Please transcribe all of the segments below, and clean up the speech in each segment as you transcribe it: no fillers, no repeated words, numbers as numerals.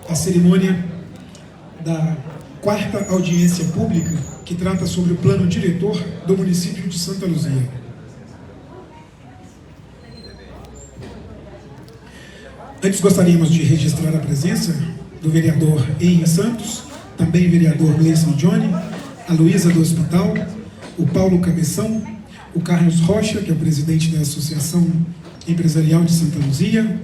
a cerimônia da quarta audiência pública que trata sobre o plano diretor do município de Santa Luzia. Antes gostaríamos de registrar a presença do vereador Henrique Santos, também vereador Gleison Johnny, a Luísa do Hospital, o Paulo Cabeção, o Carlos Rocha, que é o presidente da Associação Empresarial de Santa Luzia,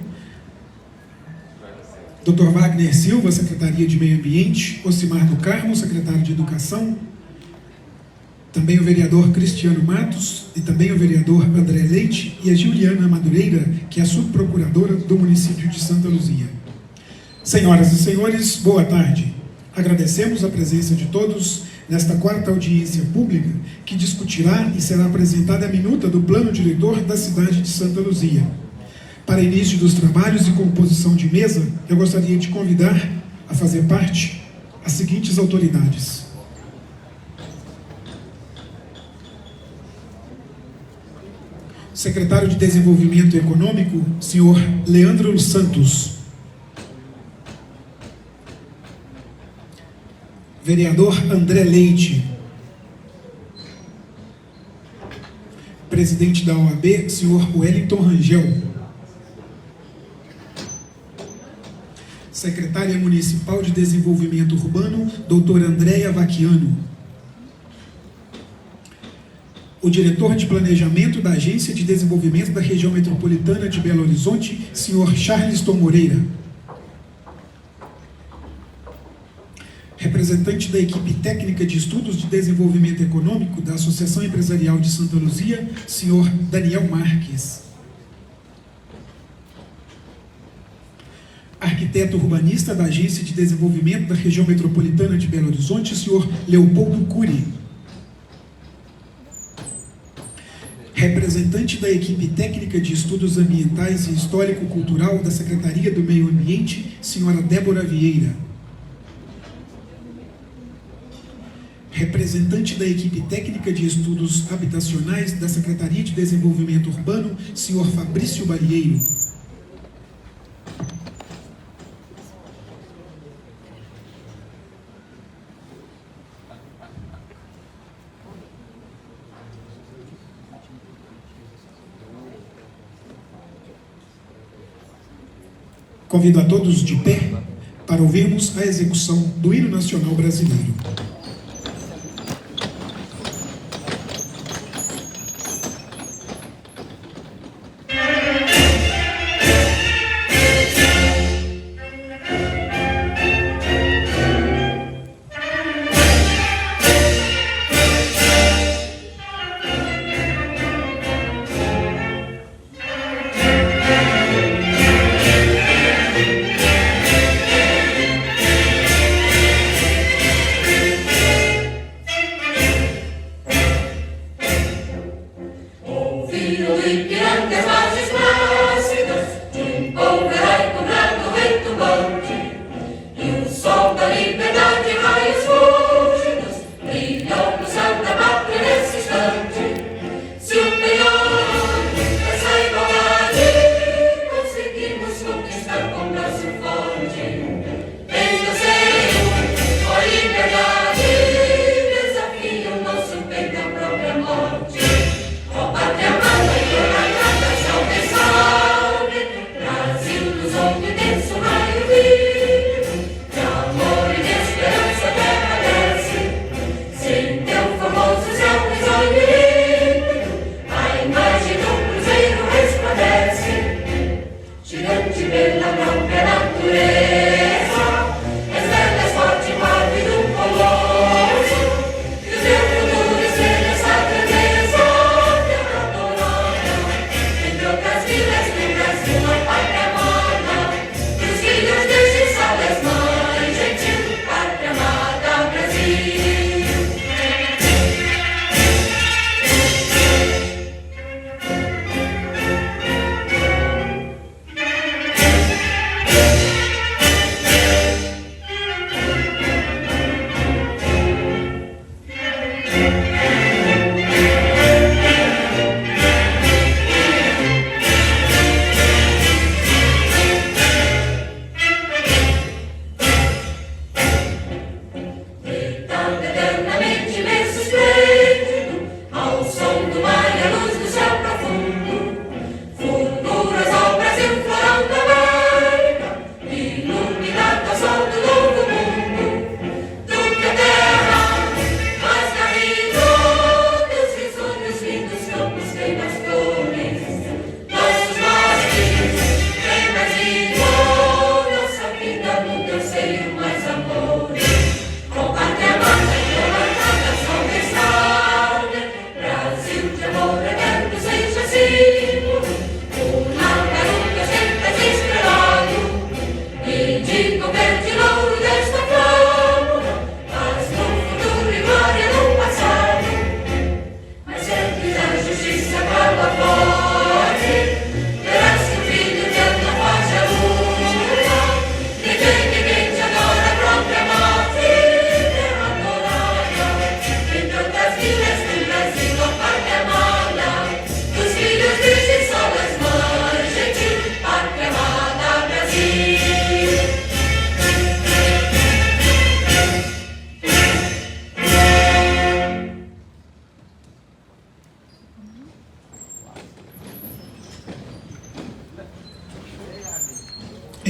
Dr. Wagner Silva, Secretaria de Meio Ambiente, Ocimar do Carmo, secretário de Educação, também o vereador Cristiano Matos e também o vereador André Leite e a Juliana Madureira, que é a subprocuradora do município de Santa Luzia. Senhoras e senhores, boa tarde. Agradecemos a presença de todos nesta quarta audiência pública que discutirá e será apresentada a minuta do plano diretor da cidade de Santa Luzia. Para início dos trabalhos e composição de mesa, eu gostaria de convidar a fazer parte as seguintes autoridades. Secretário de Desenvolvimento Econômico, senhor Leandro Santos. Vereador André Leite. Presidente da OAB, senhor Wellington Rangel. Secretária Municipal de Desenvolvimento Urbano, doutora Andréia Vaquiano. O diretor de Planejamento da Agência de Desenvolvimento da Região Metropolitana de Belo Horizonte, senhor Charleston Moreira. Representante da equipe técnica de estudos de desenvolvimento econômico da Associação Empresarial de Santa Luzia, senhor Daniel Marques. Arquiteto urbanista da Agência de Desenvolvimento da Região Metropolitana de Belo Horizonte, senhor Leopoldo Cury. Representante da equipe técnica de estudos ambientais e histórico-cultural da Secretaria do Meio Ambiente, senhora Débora Vieira. Representante da equipe técnica de estudos habitacionais da Secretaria de Desenvolvimento Urbano, senhor Fabrício Barieiro. Convido a todos de pé para ouvirmos a execução do Hino Nacional Brasileiro.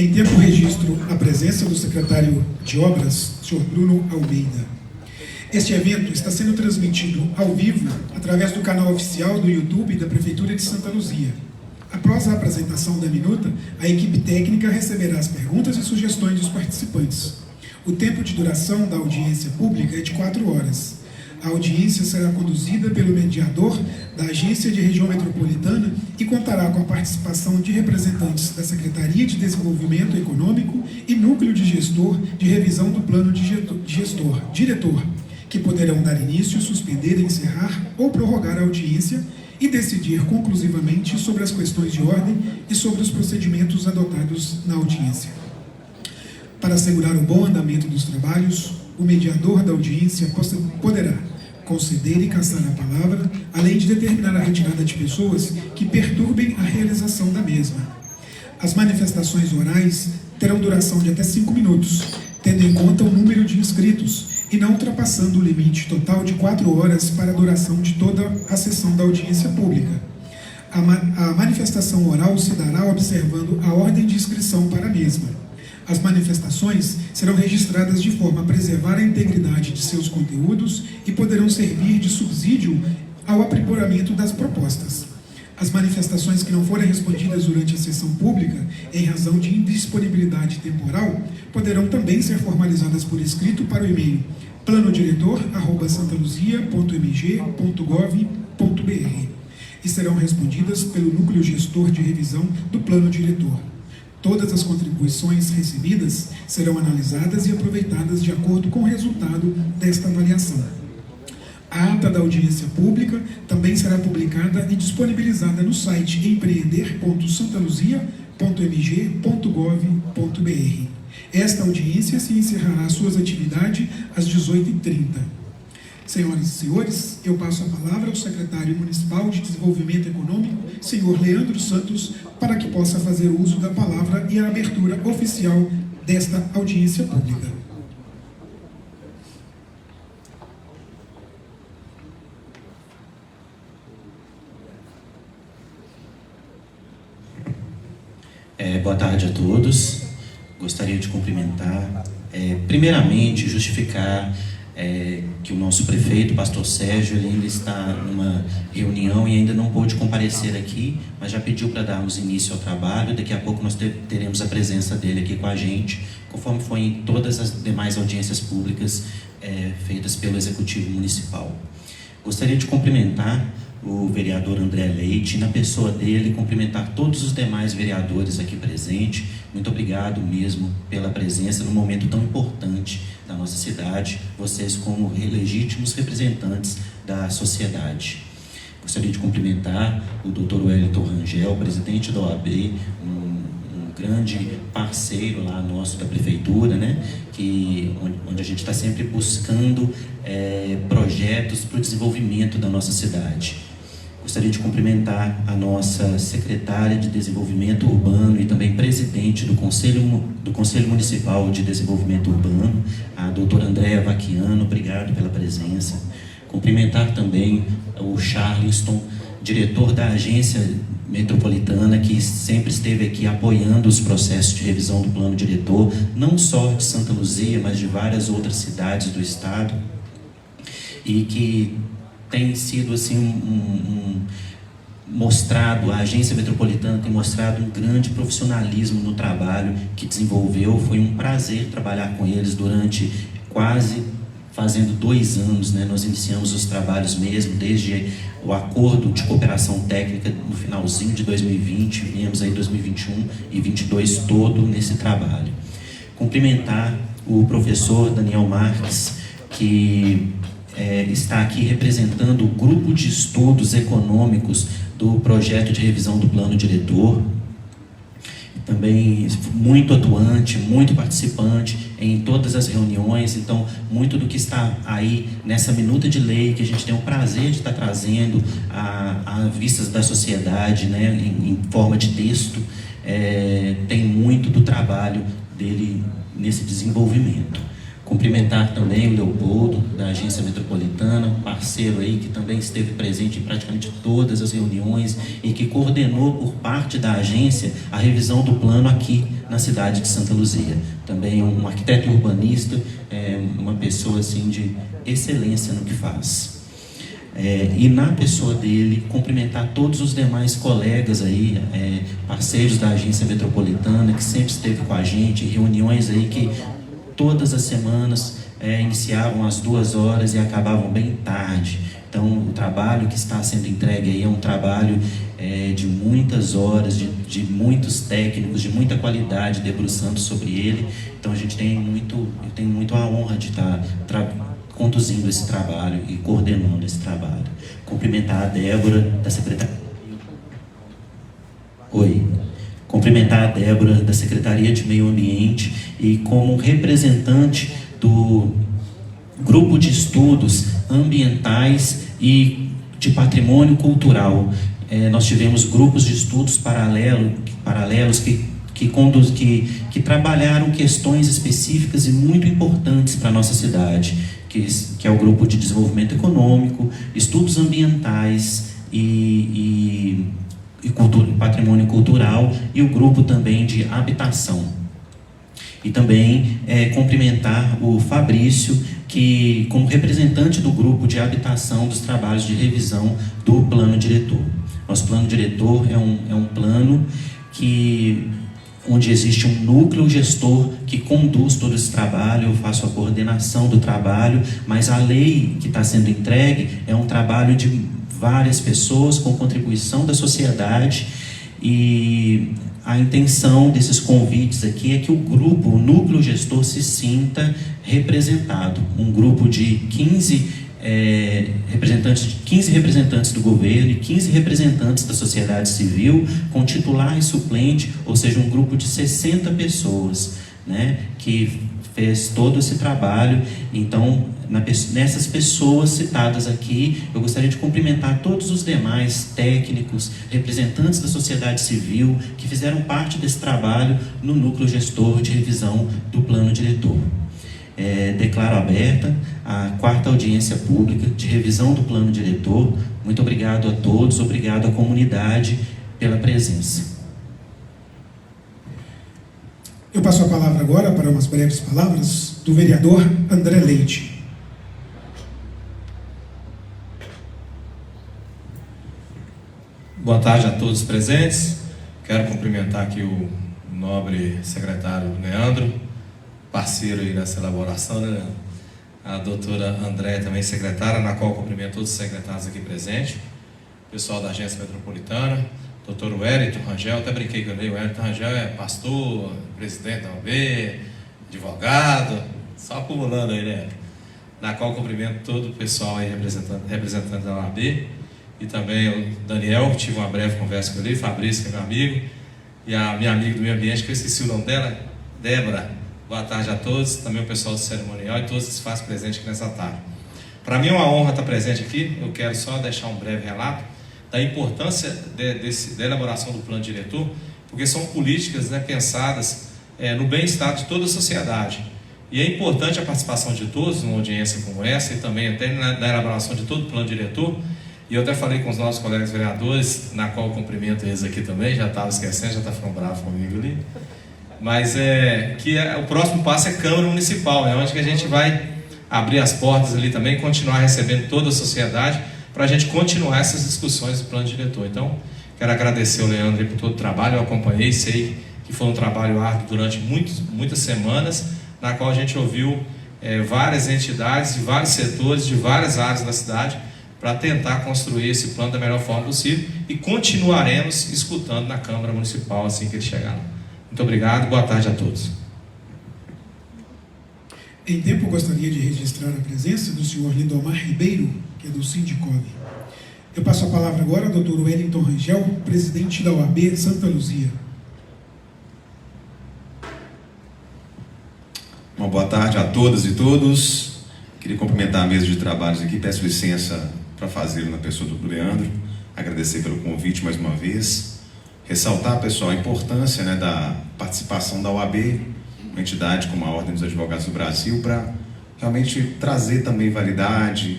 Em tempo registro a presença do secretário de Obras, Sr. Bruno Almeida. Este evento está sendo transmitido ao vivo através do canal oficial do YouTube da Prefeitura de Santa Luzia. Após a apresentação da minuta, a equipe técnica receberá as perguntas e sugestões dos participantes. O tempo de duração da audiência pública é de 4 horas. A audiência será conduzida pelo mediador da Agência de Região Metropolitana e contará com a participação de representantes da Secretaria de Desenvolvimento Econômico e Núcleo de Gestor de Revisão do Plano de Gestor, diretor, que poderão dar início, suspender, encerrar ou prorrogar a audiência e decidir conclusivamente sobre as questões de ordem e sobre os procedimentos adotados na audiência. Para assegurar o bom andamento dos trabalhos, o mediador da audiência poderá conceder e cassar a palavra, além de determinar a retirada de pessoas que perturbem a realização da mesma. As manifestações orais terão duração de até 5 minutos, tendo em conta o número de inscritos e não ultrapassando o limite total de 4 horas para a duração de toda a sessão da audiência pública. A manifestação oral se dará observando a ordem de inscrição para a mesma. As manifestações serão registradas de forma a preservar a integridade de seus conteúdos e poderão servir de subsídio ao aprimoramento das propostas. As manifestações que não forem respondidas durante a sessão pública, em razão de indisponibilidade temporal, poderão também ser formalizadas por escrito para o e-mail planodiretor@santaluzia.mg.gov.br e serão respondidas pelo Núcleo Gestor de Revisão do Plano Diretor. Todas as contribuições recebidas serão analisadas e aproveitadas de acordo com o resultado desta avaliação. A ata da audiência pública também será publicada e disponibilizada no site empreender.santaluzia.mg.gov.br. Esta audiência se encerrará suas atividades às 18h30. Senhoras e senhores, eu passo a palavra ao secretário municipal de Desenvolvimento Econômico, senhor Leandro Santos, para que possa fazer uso da palavra e a abertura oficial desta audiência pública. Boa tarde a todos. Gostaria de cumprimentar, primeiramente, justificar que o nosso prefeito, pastor Sérgio, ele ainda está numa reunião e ainda não pôde comparecer aqui, mas já pediu para darmos início ao trabalho. Daqui a pouco nós teremos a presença dele aqui com a gente, conforme foi em todas as demais audiências públicas feitas pelo Executivo Municipal. Gostaria de cumprimentar o vereador André Leite, na pessoa dele, cumprimentar todos os demais vereadores aqui presentes. Muito obrigado mesmo pela presença num momento tão importante da nossa cidade, vocês como legítimos representantes da sociedade. Gostaria de cumprimentar o Dr. Wellington Rangel, presidente da OAB, um grande parceiro lá nosso da prefeitura, né? Onde a gente está sempre buscando projetos para o desenvolvimento da nossa cidade. Gostaria de cumprimentar a nossa secretária de Desenvolvimento Urbano e também presidente do Conselho Municipal de Desenvolvimento Urbano, a doutora Andréa Vaquiano. Obrigado pela presença. Cumprimentar também o Charleston, diretor da Agência Metropolitana, que sempre esteve aqui apoiando os processos de revisão do plano diretor, não só de Santa Luzia, mas de várias outras cidades do estado, e que tem sido assim mostrado, a Agência Metropolitana tem mostrado um grande profissionalismo no trabalho que desenvolveu. Foi um prazer trabalhar com eles durante quase fazendo 2 anos, né? Nós iniciamos os trabalhos mesmo, desde o acordo de cooperação técnica no finalzinho de 2020, viemos aí 2021 e 2022 todo nesse trabalho. Cumprimentar o professor Daniel Marques, que está aqui representando o grupo de estudos econômicos do projeto de revisão do plano diretor. Também muito atuante, muito participante em todas as reuniões. Então, muito do que está aí nessa minuta de lei, que a gente tem o prazer de estar trazendo a vistas da sociedade, né, em forma de texto, tem muito do trabalho dele nesse desenvolvimento. Cumprimentar também o Leopoldo, da Agência Metropolitana, parceiro aí que também esteve presente em praticamente todas as reuniões e que coordenou por parte da agência a revisão do plano aqui na cidade de Santa Luzia. Também um arquiteto urbanista, uma pessoa assim de excelência no que faz. E na pessoa dele, cumprimentar todos os demais colegas aí, parceiros da Agência Metropolitana, que sempre esteve com a gente, reuniões aí que todas as semanas iniciavam às 2 horas e acabavam bem tarde. Então, o trabalho que está sendo entregue aí é um trabalho de muitas horas, de muitos técnicos, de muita qualidade, debruçando sobre ele. Então, eu tenho muito a honra de estar conduzindo esse trabalho e coordenando esse trabalho. Cumprimentar a Débora, da Secretaria... Cumprimentar a Débora, da Secretaria de Meio Ambiente, e como representante do Grupo de Estudos Ambientais e de Patrimônio Cultural. Nós tivemos grupos de estudos paralelos que trabalharam questões específicas e muito importantes para a nossa cidade, que é o Grupo de Desenvolvimento Econômico, Estudos Ambientais e Patrimônio Cultural, e o grupo também de Habitação. E também cumprimentar o Fabrício, que como representante do grupo de habitação dos trabalhos de revisão do plano diretor. Nosso plano diretor é um plano onde existe um núcleo gestor que conduz todo esse trabalho. Eu faço a coordenação do trabalho, mas a lei que está sendo entregue é um trabalho de várias pessoas com contribuição da sociedade, e a intenção desses convites aqui é que o núcleo gestor se sinta representado. Um grupo de 15 representantes do governo e 15 representantes da sociedade civil, com titular e suplente, ou seja, um grupo de 60 pessoas, né, que fez todo esse trabalho. Então, nessas pessoas citadas aqui, eu gostaria de cumprimentar todos os demais técnicos, representantes da sociedade civil, que fizeram parte desse trabalho no núcleo gestor de revisão do plano diretor. Declaro aberta a 4ª audiência pública de revisão do plano diretor. Muito obrigado a todos, obrigado à comunidade pela presença. Eu passo a palavra agora para umas breves palavras do vereador André Leite. Boa tarde a todos presentes. Quero cumprimentar aqui o nobre secretário Leandro, parceiro aí nessa elaboração, né, Leandro? A doutora André, também secretária, na qual cumprimento todos os secretários aqui presentes, o pessoal da Agência Metropolitana, doutor Wellington Rangel, até brinquei com ele, o Wellington Rangel é pastor, presidente da UAB, advogado, só acumulando aí, né? Na qual cumprimento todo o pessoal aí representante da UAB, e também o Daniel, que tive uma breve conversa com ele, Fabrício, que é meu amigo, e a minha amiga do meio ambiente, que eu esqueci o nome dela, Débora. Boa tarde a todos, também o pessoal do cerimonial e todos que se fazem presente aqui nessa tarde. Para mim é uma honra estar presente aqui. Eu quero só deixar um breve relato da importância da elaboração do plano diretor, porque são políticas, né, pensadas no bem-estar de toda a sociedade. E é importante a participação de todos numa audiência como essa, e também até na elaboração de todo o plano diretor. E eu até falei com os nossos colegas vereadores, na qual eu cumprimento eles aqui também, já estava esquecendo, já está ficando bravo comigo ali. Mas o próximo passo é Câmara Municipal, é onde que a gente vai abrir as portas ali também, continuar recebendo toda a sociedade, para a gente continuar essas discussões do plano diretor. Então, quero agradecer ao Leandro por todo o trabalho, eu acompanhei, sei que foi um trabalho árduo durante muitas semanas, na qual a gente ouviu várias entidades de vários setores, de várias áreas da cidade, para tentar construir esse plano da melhor forma possível, e continuaremos escutando na Câmara Municipal assim que ele chegar lá. Muito obrigado, boa tarde a todos. Em tempo, eu gostaria de registrar a presença do senhor Lindomar Ribeiro, que é do Sindicov. Eu passo a palavra agora ao Dr. Wellington Rangel, presidente da OAB Santa Luzia. Uma boa tarde a todas e todos. Queria cumprimentar a mesa de trabalhos aqui, peço licença para fazê-lo na pessoa do Leandro, agradecer pelo convite mais uma vez, ressaltar, pessoal, a importância, né, da participação da OAB uma entidade como a Ordem dos Advogados do Brasil para realmente trazer também validade,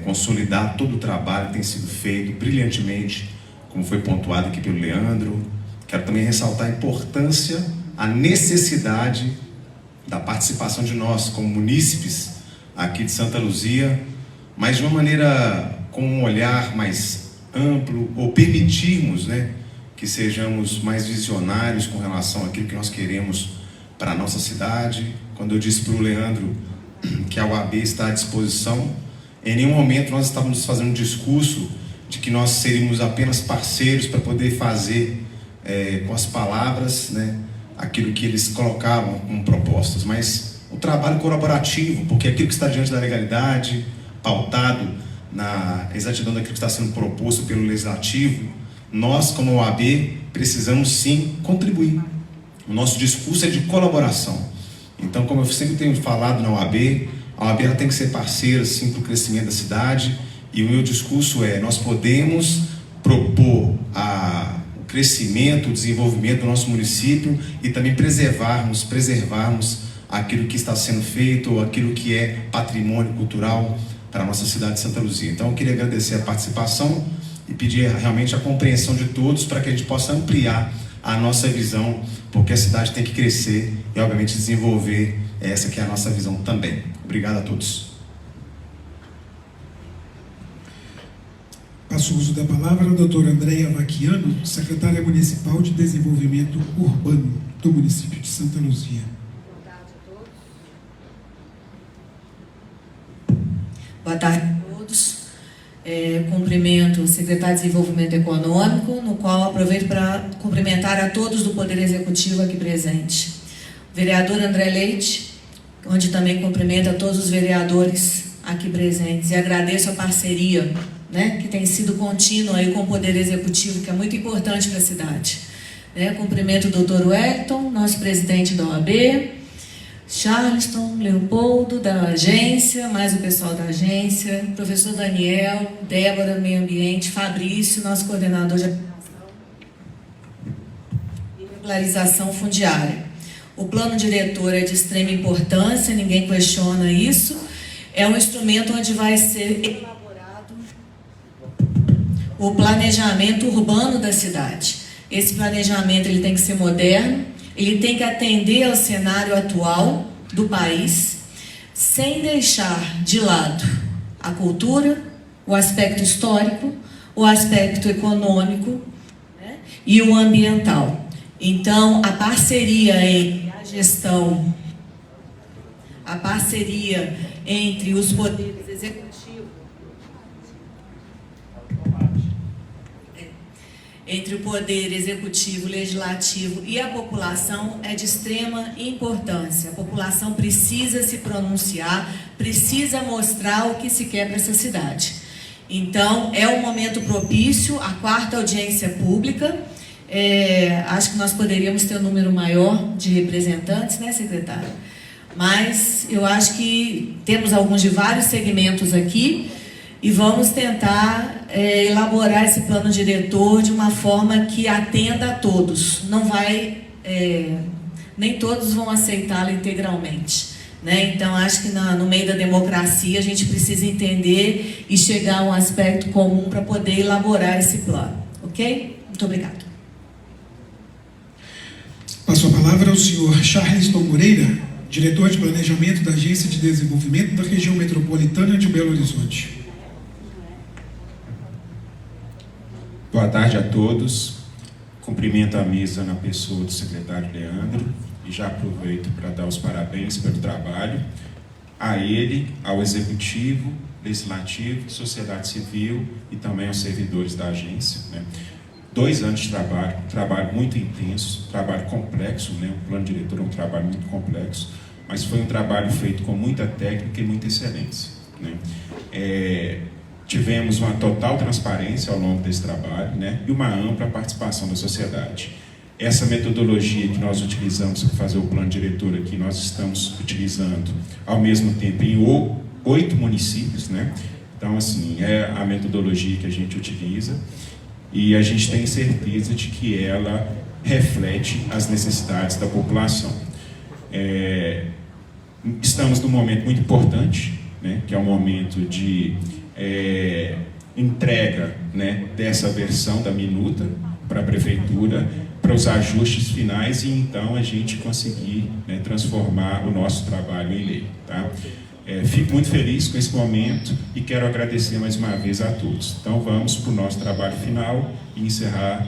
consolidar todo o trabalho que tem sido feito brilhantemente, como foi pontuado aqui pelo Leandro. Quero também ressaltar a importância, a necessidade da participação de nós, como munícipes aqui de Santa Luzia, mas de uma maneira com um olhar mais amplo, ou permitirmos, que sejamos mais visionários com relação àquilo que nós queremos para a nossa cidade. Quando eu disse para o Leandro que a UAB está à disposição, em nenhum momento nós estávamos fazendo um discurso de que nós seríamos apenas parceiros para poder fazer com as palavras, aquilo que eles colocavam como propostas, mas um trabalho colaborativo, porque aquilo que está diante da legalidade, pautado na exatidão daquilo que está sendo proposto pelo Legislativo, nós, como OAB, precisamos sim contribuir. O nosso discurso é de colaboração. Então, como eu sempre tenho falado na OAB, a OAB ela tem que ser parceira sim para o crescimento da cidade, e o meu discurso é: nós podemos propor o crescimento, o desenvolvimento do nosso município e também preservarmos aquilo que está sendo feito, ou aquilo que é patrimônio cultural para a nossa cidade de Santa Luzia. Então eu queria agradecer a participação e pedir realmente a compreensão de todos para que a gente possa ampliar a nossa visão, porque a cidade tem que crescer e obviamente desenvolver. Essa que é a nossa visão também. Obrigado a todos. Passo o uso da palavra a doutora Andréia Vaquiano, secretária municipal de Desenvolvimento Urbano do município de Santa Luzia. Boa tarde a todos. Cumprimento o secretário de Desenvolvimento Econômico, no qual aproveito para cumprimentar a todos do Poder Executivo aqui presente. O vereador André Leite, onde também cumprimento a todos os vereadores aqui presentes, e agradeço a parceria, que tem sido contínua aí com o Poder Executivo, que é muito importante para a cidade. Cumprimento o doutor Wellington, nosso presidente da OAB, Charleston, Leopoldo, da agência, mais o pessoal da agência, professor Daniel, Débora, Meio Ambiente, Fabrício, nosso coordenador de regularização fundiária. O plano diretor é de extrema importância, ninguém questiona isso. É um instrumento onde vai ser elaborado o planejamento urbano da cidade. Esse planejamento ele tem que ser moderno, ele tem que atender ao cenário atual do país, sem deixar de lado a cultura, o aspecto histórico, o aspecto econômico, e o ambiental. Então, a parceria entre a gestão, a parceria entre os poderes executivos, entre o poder executivo, legislativo e a população é de extrema importância. A população precisa se pronunciar, precisa mostrar o que se quer para essa cidade. Então, é um momento propício, a 4ª audiência pública. Acho que nós poderíamos ter um número maior de representantes, secretário? Mas eu acho que temos alguns de vários segmentos aqui, e vamos tentar elaborar esse plano diretor de uma forma que atenda a todos. Não vai, nem todos vão aceitá-lo integralmente, Então, acho que no meio da democracia a gente precisa entender e chegar a um aspecto comum para poder elaborar esse plano, ok? Muito obrigada. Passo a palavra ao senhor Charleston Moreira, diretor de Planejamento da Agência de Desenvolvimento da Região Metropolitana de Belo Horizonte. Boa tarde a todos. Cumprimento a mesa na pessoa do secretário Leandro e já aproveito para dar os parabéns pelo trabalho a ele, ao Executivo, Legislativo, Sociedade Civil e também aos servidores da agência. 2 anos de trabalho, um trabalho muito intenso, um trabalho complexo, o plano diretor é um trabalho muito complexo, mas foi um trabalho feito com muita técnica e muita excelência. Tivemos uma total transparência ao longo desse trabalho, e uma ampla participação da sociedade. Essa metodologia que nós utilizamos para fazer o plano diretor aqui, nós estamos utilizando ao mesmo tempo em 8 municípios, Então, assim, é a metodologia que a gente utiliza e a gente tem certeza de que ela reflete as necessidades da população. Estamos num momento muito importante, né, que é o momento de entrega, né, dessa versão da minuta para a Prefeitura, para os ajustes finais e então a gente conseguir, né, transformar o nosso trabalho em lei. Tá? Fico muito feliz com esse momento e quero agradecer mais uma vez a todos. Então vamos para o nosso trabalho final e encerrar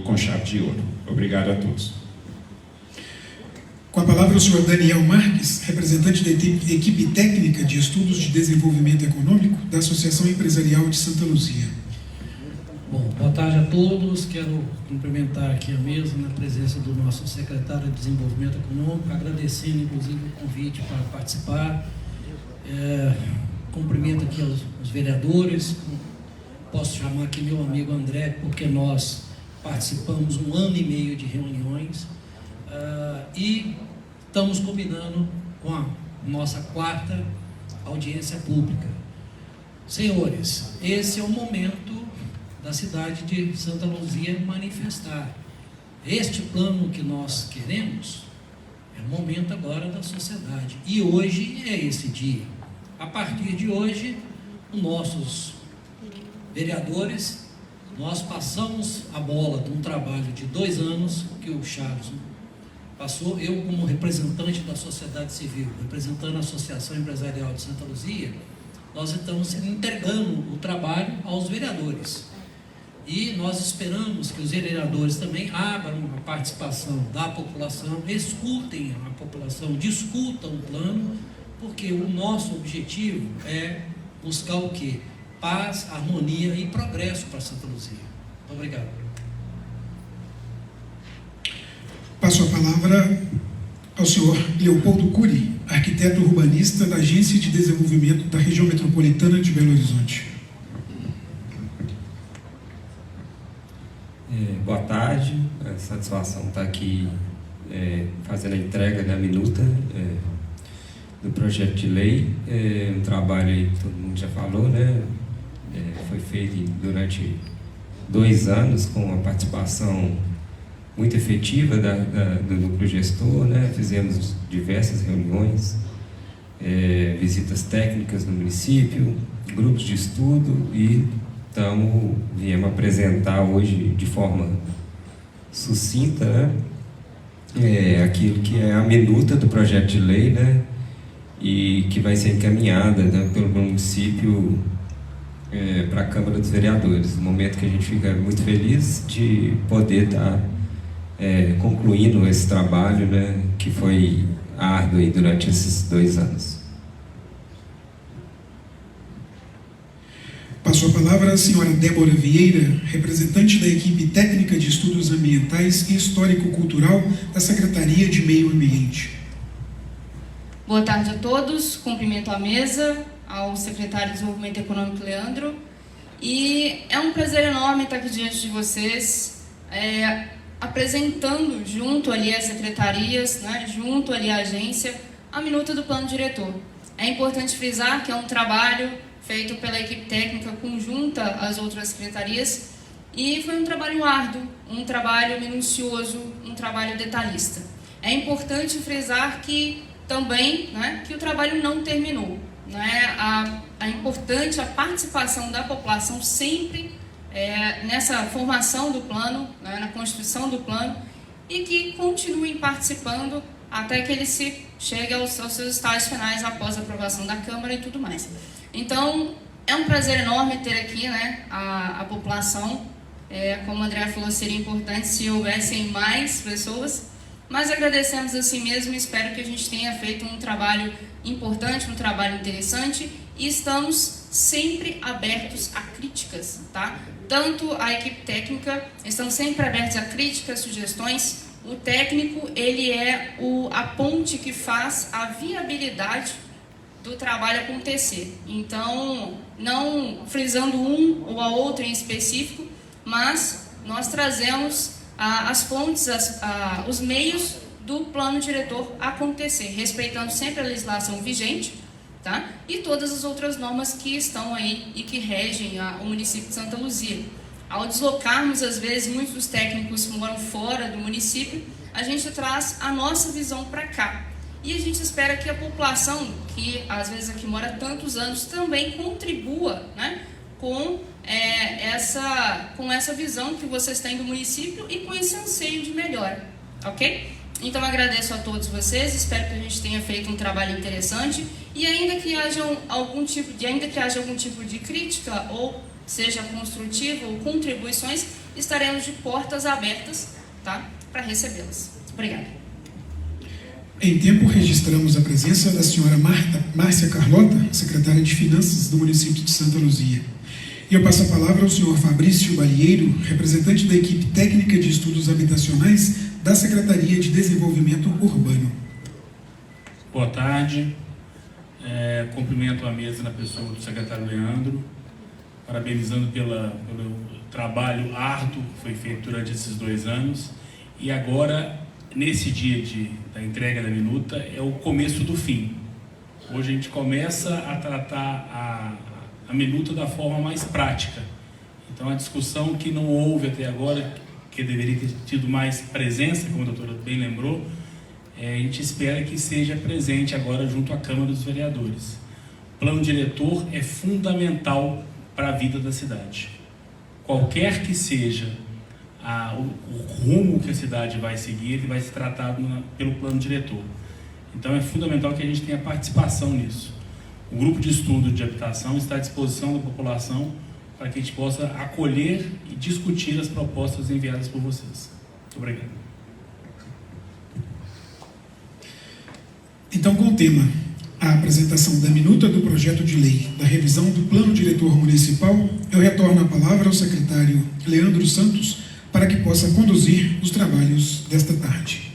com chave de ouro. Obrigado a todos. Com a palavra o senhor Daniel Marques, representante da equipe técnica de estudos de desenvolvimento econômico da Associação Empresarial de Santa Luzia. Bom, boa tarde a todos. Quero cumprimentar aqui a mesa na presença do nosso secretário de Desenvolvimento Econômico, agradecendo inclusive o convite para participar. Cumprimento aqui os vereadores, posso chamar aqui meu amigo André, porque nós participamos 1 ano e meio de reuniões e estamos combinando com a nossa 4ª audiência pública. Senhores, esse é o momento da cidade de Santa Luzia manifestar. Este plano que nós queremos é o momento agora da sociedade. E hoje é esse dia. A partir de hoje, os nossos vereadores, nós passamos a bola de um trabalho de 2 anos que o Charles passou, eu como representante da sociedade civil, representando a Associação Empresarial de Santa Luzia, nós estamos entregando o trabalho aos vereadores. E nós esperamos que os vereadores também abram a participação da população, escutem a população, discutam o plano, porque o nosso objetivo é buscar o quê? Paz, harmonia e progresso para Santa Luzia. Muito obrigado. Passo a palavra ao senhor Leopoldo Cury, arquiteto urbanista da Agência de Desenvolvimento da Região Metropolitana de Belo Horizonte. Boa tarde, é satisfação estar aqui fazendo a entrega da minuta do projeto de lei. Um trabalho aí que todo mundo já falou, né? Foi feito durante 2 anos com a participação muito efetiva do núcleo gestor, né? Fizemos diversas reuniões, visitas técnicas no município, grupos de estudo e viemos apresentar hoje de forma sucinta, né, aquilo que é a minuta do projeto de lei, né, e que vai ser encaminhada, né, pelo município para a Câmara dos Vereadores. No momento que a gente fica muito feliz de poder estar concluindo esse trabalho, né, que foi árduo aí durante esses 2 anos. Passo a palavra à senhora Débora Vieira, representante da equipe técnica de estudos ambientais e histórico-cultural da Secretaria de Meio Ambiente. Boa tarde a todos, cumprimento a mesa, ao secretário de Desenvolvimento Econômico, Leandro, e é um prazer enorme estar aqui diante de vocês, apresentando junto ali às secretarias, né, junto ali à agência, a minuta do plano diretor. É importante frisar que é um trabalho feito pela equipe técnica conjunta às outras secretarias, e foi um trabalho árduo, um trabalho minucioso, um trabalho detalhista. É importante frisar que também, né, que o trabalho não terminou, né? É importante a participação da população sempre nessa formação do plano, né, na constituição do plano, e que continuem participando até que ele chegue aos seus estágios finais após a aprovação da Câmara e tudo mais. Então, é um prazer enorme ter aqui, né, a população. Como o André falou, seria importante se houvessem mais pessoas, mas agradecemos assim mesmo e espero que a gente tenha feito um trabalho importante, um trabalho interessante, e estamos sempre abertos a críticas, tá? Tanto a equipe técnica, estamos sempre abertos a críticas, sugestões. O técnico, ele é a ponte que faz a viabilidade do trabalho acontecer. Então, não frisando um ou a outro em específico, mas nós trazemos as fontes, os meios do plano diretor acontecer, respeitando sempre a legislação vigente, tá? E todas as outras normas que estão aí e que regem o município de Santa Luzia. Ao deslocarmos, às vezes, muitos dos técnicos moram fora do município, a gente traz a nossa visão para cá. E a gente espera que a população, que às vezes aqui mora há tantos anos, também contribua, né, com essa visão que vocês têm do município e com esse anseio de melhora, ok? Então agradeço a todos vocês, espero que a gente tenha feito um trabalho interessante e ainda que haja algum tipo de crítica ou seja construtivo ou contribuições, estaremos de portas abertas, tá, para recebê-las. Obrigada. Em tempo, registramos a presença da senhora Márcia Carlota, secretária de Finanças do município de Santa Luzia. E eu passo a palavra ao senhor Fabrício Balieiro, representante da equipe técnica de estudos habitacionais da Secretaria de Desenvolvimento Urbano. Boa tarde. Cumprimento a mesa na pessoa do secretário Leandro, parabenizando pelo trabalho árduo que foi feito durante esses 2 anos. E agora, nesse dia da entrega da minuta, é o começo do fim. Hoje a gente começa a tratar a minuta da forma mais prática. Então, a discussão que não houve até agora, que deveria ter tido mais presença, como a doutora bem lembrou, a gente espera que seja presente agora junto à Câmara dos Vereadores. O plano diretor é fundamental para a vida da cidade. Qualquer que seja o rumo que a cidade vai seguir, ele vai ser tratado pelo plano diretor. Então é fundamental que a gente tenha participação nisso. O grupo de estudo de habitação está à disposição da população para que a gente possa acolher e discutir as propostas enviadas por vocês. Muito obrigado. Então, com o tema a apresentação da minuta do projeto de lei da revisão do Plano Diretor Municipal, eu retorno a palavra ao secretário Leandro Santos para que possa conduzir os trabalhos desta tarde.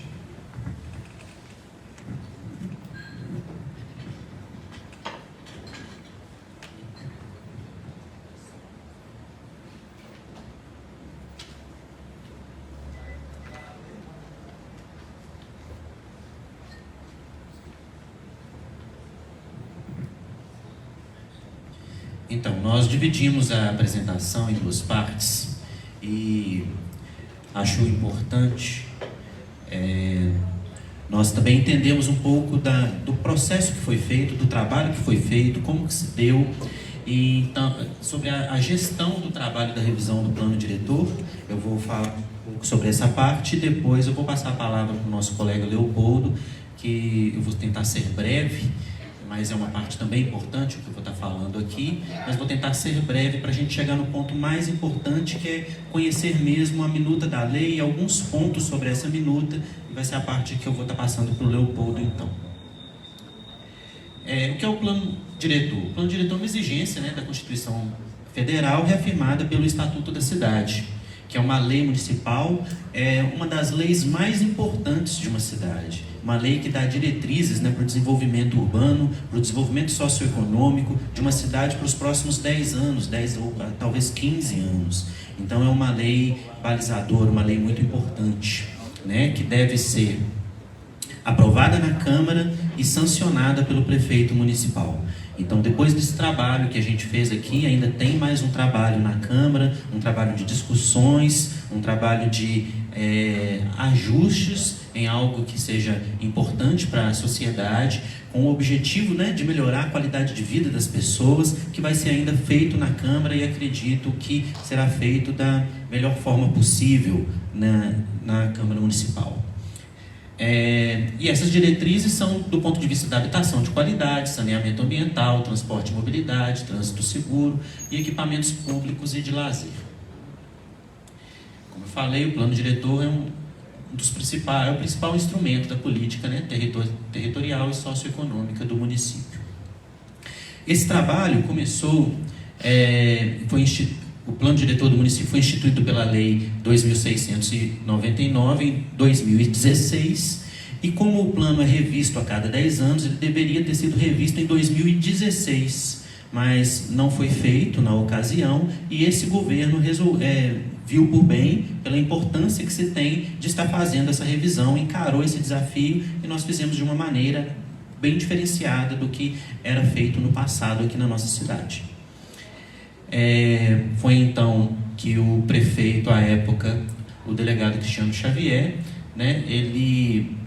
Então, nós dividimos a apresentação em 2 partes e acho importante nós também entendemos um pouco do processo que foi feito, do trabalho que foi feito, como que se deu, e então, sobre a gestão do trabalho da revisão do plano diretor. Eu vou falar um pouco sobre essa parte e depois eu vou passar a palavra para o nosso colega Leopoldo, que eu vou tentar ser breve, mas é uma parte também importante o que eu vou estar falando aqui, mas vou tentar ser breve para a gente chegar no ponto mais importante, que é conhecer mesmo a minuta da lei e alguns pontos sobre essa minuta, e vai ser a parte que eu vou estar passando para o Leopoldo, então. O que é o plano diretor? O plano diretor é uma exigência, né, da Constituição Federal, reafirmada pelo Estatuto da Cidade, que é uma lei municipal, uma das leis mais importantes de uma cidade. Uma lei que dá diretrizes, né, para o desenvolvimento urbano, para o desenvolvimento socioeconômico de uma cidade para os próximos 10 anos, 10 ou talvez 15 anos. Então é uma lei balizadora, uma lei muito importante, né, que deve ser aprovada na Câmara e sancionada pelo prefeito municipal. Então, depois desse trabalho que a gente fez aqui, ainda tem mais um trabalho na Câmara, um trabalho de discussões, um trabalho de ajustes em algo que seja importante para a sociedade, com o objetivo, né, de melhorar a qualidade de vida das pessoas, que vai ser ainda feito na Câmara e acredito que será feito da melhor forma possível na Câmara Municipal. E essas diretrizes são do ponto de vista da habitação de qualidade, saneamento ambiental, transporte e mobilidade, trânsito seguro e equipamentos públicos e de lazer. Como eu falei, o plano diretor é o principal instrumento da política, né, territorial e socioeconômica do município. Esse trabalho começou, o plano diretor do município foi instituído pela Lei 2.699 em 2016, e como o plano é revisto a cada 10 anos, ele deveria ter sido revisto em 2016, mas não foi feito na ocasião, e esse governo viu por bem, pela importância que se tem de estar fazendo essa revisão, encarou esse desafio, e nós fizemos de uma maneira bem diferenciada do que era feito no passado aqui na nossa cidade. Foi então que o prefeito, à época, o delegado Cristiano Xavier, né, ele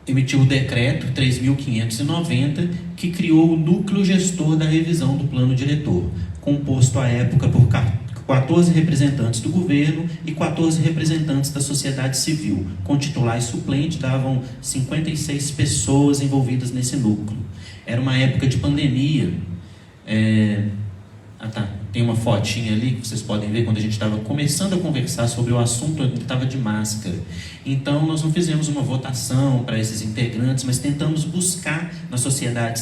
emitiu o decreto 3.590, que criou o núcleo gestor da revisão do plano diretor, composto à época por 14 representantes do governo e 14 representantes da sociedade civil, com titular e suplente, davam 56 pessoas envolvidas nesse núcleo. Era uma época de pandemia. Tem uma fotinha ali que vocês podem ver quando a gente estava começando a conversar sobre o assunto, ele estava de máscara. Então nós não fizemos uma votação para esses integrantes, mas tentamos buscar na sociedade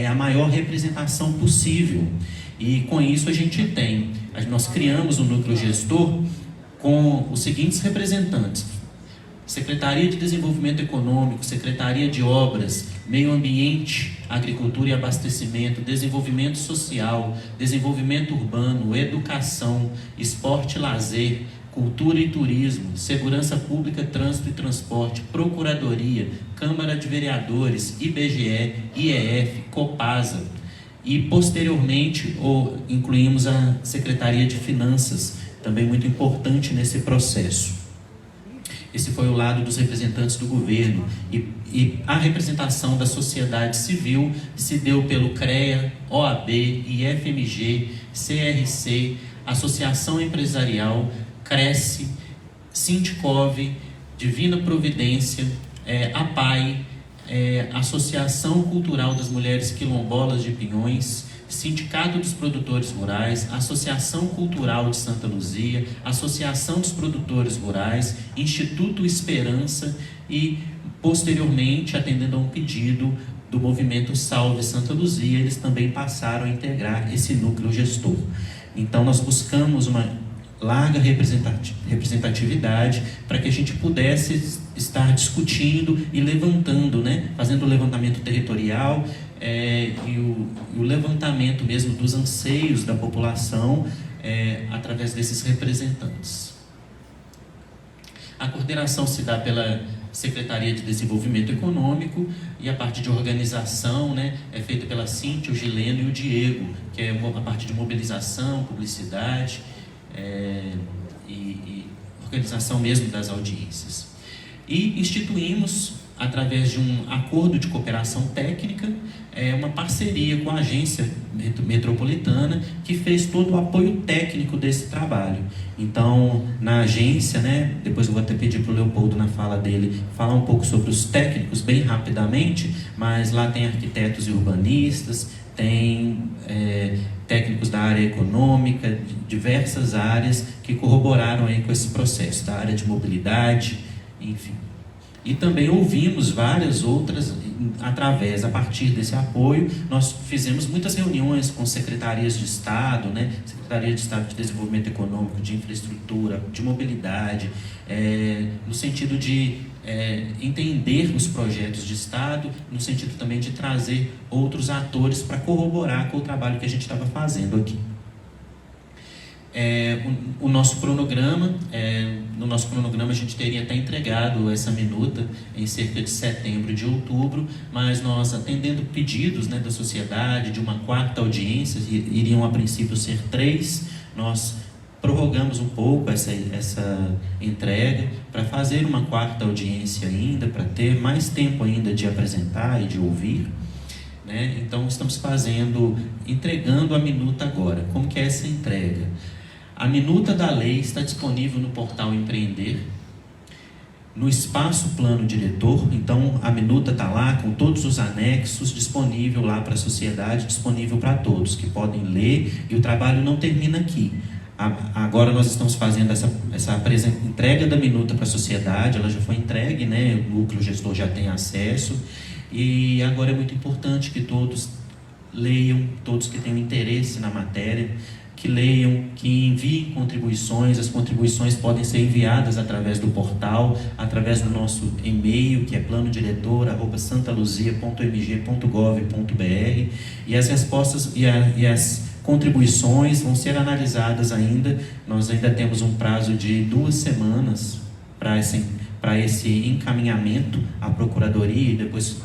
a maior representação possível. E com isso nós criamos um núcleo gestor com os seguintes representantes: Secretaria de Desenvolvimento Econômico, Secretaria de Obras, Meio Ambiente, Agricultura e Abastecimento, Desenvolvimento Social, Desenvolvimento Urbano, Educação, Esporte e Lazer, Cultura e Turismo, Segurança Pública, Trânsito e Transporte, Procuradoria, Câmara de Vereadores, IBGE, IEF, Copasa. E, posteriormente, incluímos a Secretaria de Finanças, também muito importante nesse processo. Esse foi o lado dos representantes do governo. E a representação da sociedade civil se deu pelo CREA, OAB, IFMG, CRC, Associação Empresarial, Cresce, Sindicov, Divina Providência, APAI, Associação Cultural das Mulheres Quilombolas de Pinhões, Sindicato dos Produtores Rurais, Associação Cultural de Santa Luzia, Associação dos Produtores Rurais, Instituto Esperança e, posteriormente, atendendo a um pedido do movimento Salve Santa Luzia, eles também passaram a integrar esse núcleo gestor. Então nós buscamos uma larga representatividade para que a gente pudesse estar discutindo e levantando, fazendo o levantamento territorial e o levantamento mesmo dos anseios da população através desses representantes. A coordenação se dá pela Secretaria de Desenvolvimento Econômico e a parte de organização é feita pela Cíntia, o Gileno e o Diego, que é a parte de mobilização, publicidade, e organização mesmo das audiências. E instituímos, através de um acordo de cooperação técnica, uma parceria com a agência metropolitana, que fez todo o apoio técnico desse trabalho. Então, na agência, depois eu vou até pedir para o Leopoldo, na fala dele, falar um pouco sobre os técnicos, bem rapidamente, mas lá tem arquitetos e urbanistas, tem técnicos da área econômica, de diversas áreas que corroboraram aí com esse processo, da área de mobilidade, enfim. E também ouvimos várias outras, a partir desse apoio, nós fizemos muitas reuniões com secretarias de Estado, Secretaria de Estado de Desenvolvimento Econômico, de Infraestrutura, de Mobilidade, no sentido de entender os projetos de Estado, no sentido também de trazer outros atores para corroborar com o trabalho que a gente estava fazendo aqui. O nosso cronograma, no nosso cronograma a gente teria até entregado essa minuta em cerca de setembro, de outubro, mas nós, atendendo pedidos da sociedade de uma quarta audiência, iriam a princípio ser 3, nós prorrogamos um pouco essa entrega para fazer uma quarta audiência ainda, para ter mais tempo ainda de apresentar e de ouvir. Então estamos entregando a minuta agora. Como que é essa entrega? A minuta da lei está disponível no portal Empreender, no espaço Plano Diretor. Então a minuta está lá com todos os anexos, disponível lá para a sociedade, disponível para todos que podem ler, e o trabalho não termina aqui. Agora nós estamos fazendo essa entrega da minuta para a sociedade, ela já foi entregue, o núcleo gestor já tem acesso, e agora é muito importante que todos leiam, todos que tenham interesse na matéria, que leiam, que enviem contribuições. As contribuições podem ser enviadas através do portal, através do nosso e-mail, que é planodiretor@santaluzia.mg.gov.br, e as respostas e as contribuições vão ser analisadas ainda. Nós ainda temos um prazo de 2 semanas para esse encaminhamento à Procuradoria e depois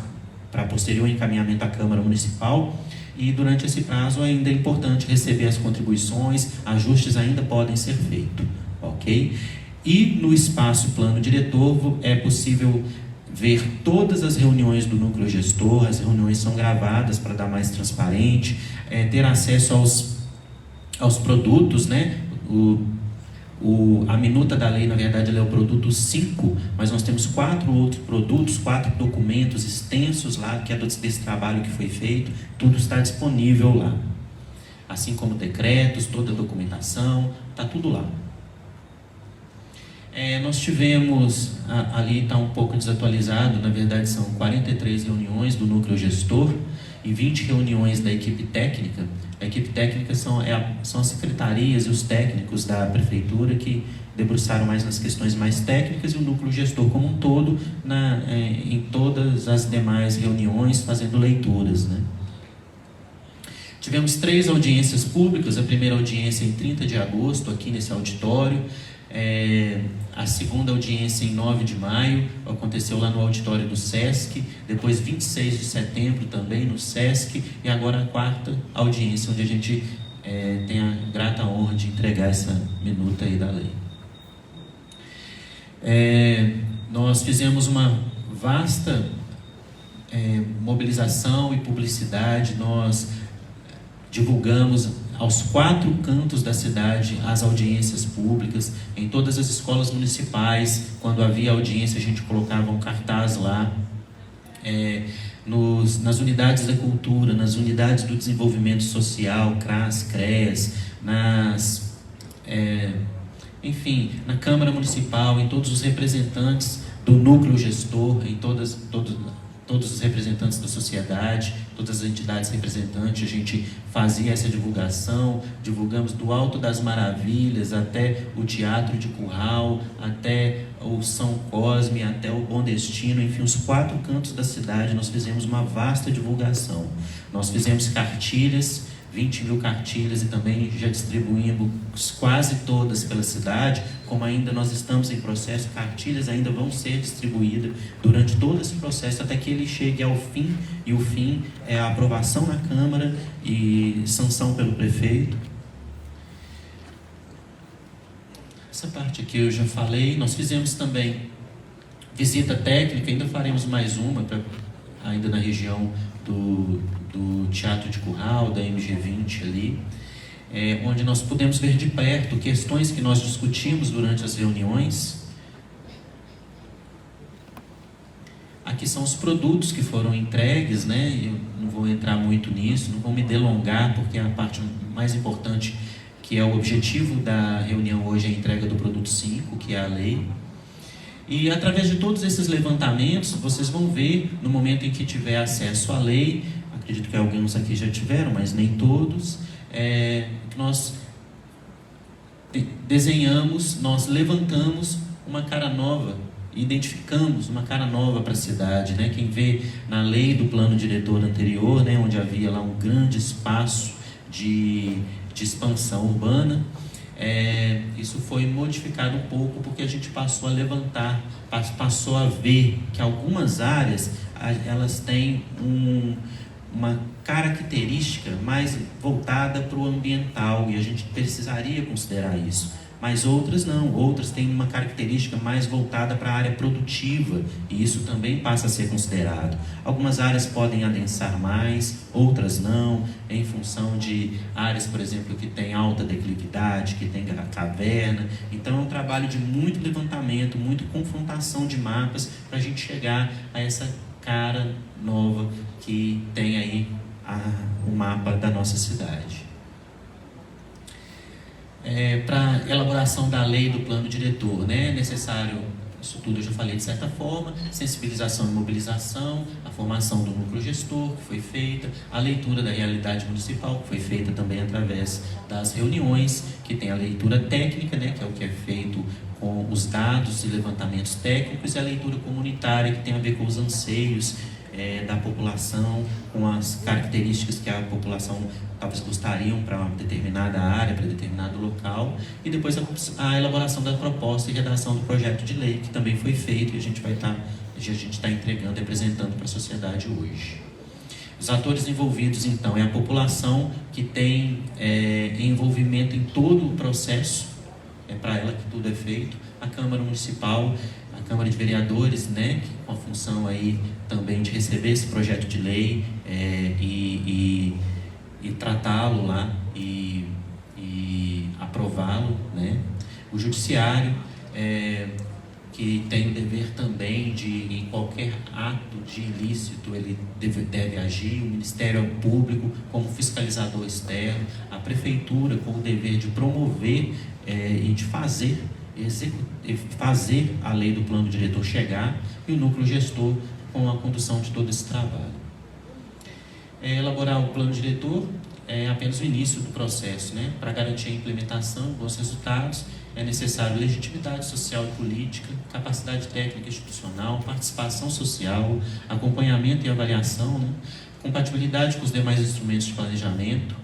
para posterior encaminhamento à Câmara Municipal. E durante esse prazo ainda é importante receber as contribuições, ajustes ainda podem ser feitos, ok? E no espaço plano diretor é possível ver todas as reuniões do núcleo gestor. As reuniões são gravadas para dar mais transparente, ter acesso aos produtos, né? A minuta da lei, na verdade, ela é o produto 5, mas nós temos 4 outros produtos, 4 documentos extensos lá, que é desse trabalho que foi feito, tudo está disponível lá. Assim como decretos, toda a documentação, está tudo lá. Nós tivemos, ali está um pouco desatualizado, na verdade são 43 reuniões do núcleo gestor e 20 reuniões da equipe técnica. A equipe técnica são as secretarias e os técnicos da prefeitura que debruçaram mais nas questões mais técnicas, e o núcleo gestor como um todo em todas as demais reuniões fazendo leituras, né? Tivemos 3 audiências públicas. A primeira audiência em 30 de agosto aqui nesse auditório, a segunda audiência em 9 de maio, aconteceu lá no auditório do SESC, depois 26 de setembro também no SESC, e agora a 4ª audiência, onde a gente tem a grata honra de entregar essa minuta aí da lei. Nós fizemos uma vasta mobilização e publicidade. Nós divulgamos aos 4 cantos da cidade as audiências públicas, em todas as escolas municipais. Quando havia audiência, a gente colocava um cartaz lá. Nas unidades da cultura, nas unidades do desenvolvimento social, CRAS, CREAS, enfim, na Câmara Municipal, em todos os representantes do núcleo gestor, em todos os representantes da sociedade, todas as entidades representantes. A gente fazia essa divulgação. Divulgamos do Alto das Maravilhas até o Teatro de Curral, até o São Cosme, até o Bom Destino, enfim, os 4 cantos da cidade. Nós fizemos uma vasta divulgação. Nós fizemos cartilhas, 20 mil cartilhas, e também já distribuímos quase todas pela cidade. Como ainda nós estamos em processo, cartilhas ainda vão ser distribuídas durante todo esse processo, até que ele chegue ao fim, e o fim é a aprovação na Câmara e sanção pelo prefeito. Essa parte aqui eu já falei. Nós fizemos também visita técnica, ainda faremos mais uma, ainda na região do Teatro de Curral, da MG20 ali, onde nós pudemos ver de perto questões que nós discutimos durante as reuniões. Aqui são os produtos que foram entregues, né? Eu não vou entrar muito nisso, não vou me delongar, porque a parte mais importante, que é o objetivo da reunião hoje, é a entrega do produto 5, que é a lei. E através de todos esses levantamentos, vocês vão ver, no momento em que tiver acesso à lei, acredito que alguns aqui já tiveram, mas nem todos, nós desenhamos, nós levantamos uma cara nova, identificamos uma cara nova para a cidade, né? Quem vê na lei do plano diretor anterior, né, onde havia lá um grande espaço de expansão urbana, isso foi modificado um pouco, porque a gente passou a levantar, passou a ver que algumas áreas elas têm uma característica mais voltada para o ambiental, e a gente precisaria considerar isso. Mas outras não, outras têm uma característica mais voltada para a área produtiva, e isso também passa a ser considerado. Algumas áreas podem adensar mais, outras não, em função de áreas, por exemplo, que tem alta declividade, que tem caverna. Então é um trabalho de muito levantamento, muito confrontação de mapas, para a gente chegar a essa cara nova que tem aí o mapa da nossa cidade. Para elaboração da lei do plano diretor, né, é necessário, isso tudo eu já falei de certa forma, sensibilização e mobilização, a formação do núcleo gestor, que foi feita, a leitura da realidade municipal, que foi feita também através das reuniões, que tem a leitura técnica, né, que é o que é feito com os dados e levantamentos técnicos, e a leitura comunitária, que tem a ver com os anseios da população, com as características que a população talvez gostariam para uma determinada área, para determinado local, e depois a elaboração da proposta e redação do projeto de lei, que também foi feito, e a gente está entregando e apresentando para a sociedade hoje. Os atores envolvidos, então, é a população, que tem envolvimento em todo o processo, é para ela que tudo é feito. a Câmara Municipal, a Câmara de Vereadores, né, com a função aí também de receber esse projeto de lei e tratá-lo lá e aprová-lo, né? O Judiciário, que tem o dever também de, em qualquer ato de ilícito, ele deve agir, o Ministério Público como fiscalizador externo, a Prefeitura com o dever de promover e de fazer a lei do plano diretor chegar, e o núcleo gestor com a condução de todo esse trabalho. Elaborar o plano diretor é apenas o início do processo, né? Para garantir a implementação, bons resultados, é necessário legitimidade social e política, capacidade técnica e institucional, participação social, acompanhamento e avaliação, né? Compatibilidade com os demais instrumentos de planejamento,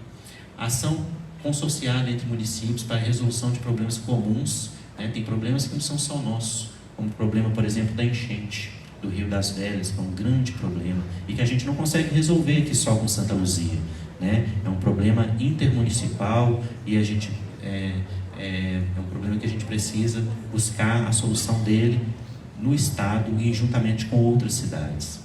ação consorciada entre municípios para a resolução de problemas comuns, né? Tem problemas que não são só nossos, como o problema, por exemplo, da enchente do Rio das Velhas, que é um grande problema e que a gente não consegue resolver aqui só com Santa Luzia, né? É um problema intermunicipal e a gente é um problema que a gente precisa buscar a solução dele no Estado e juntamente com outras cidades.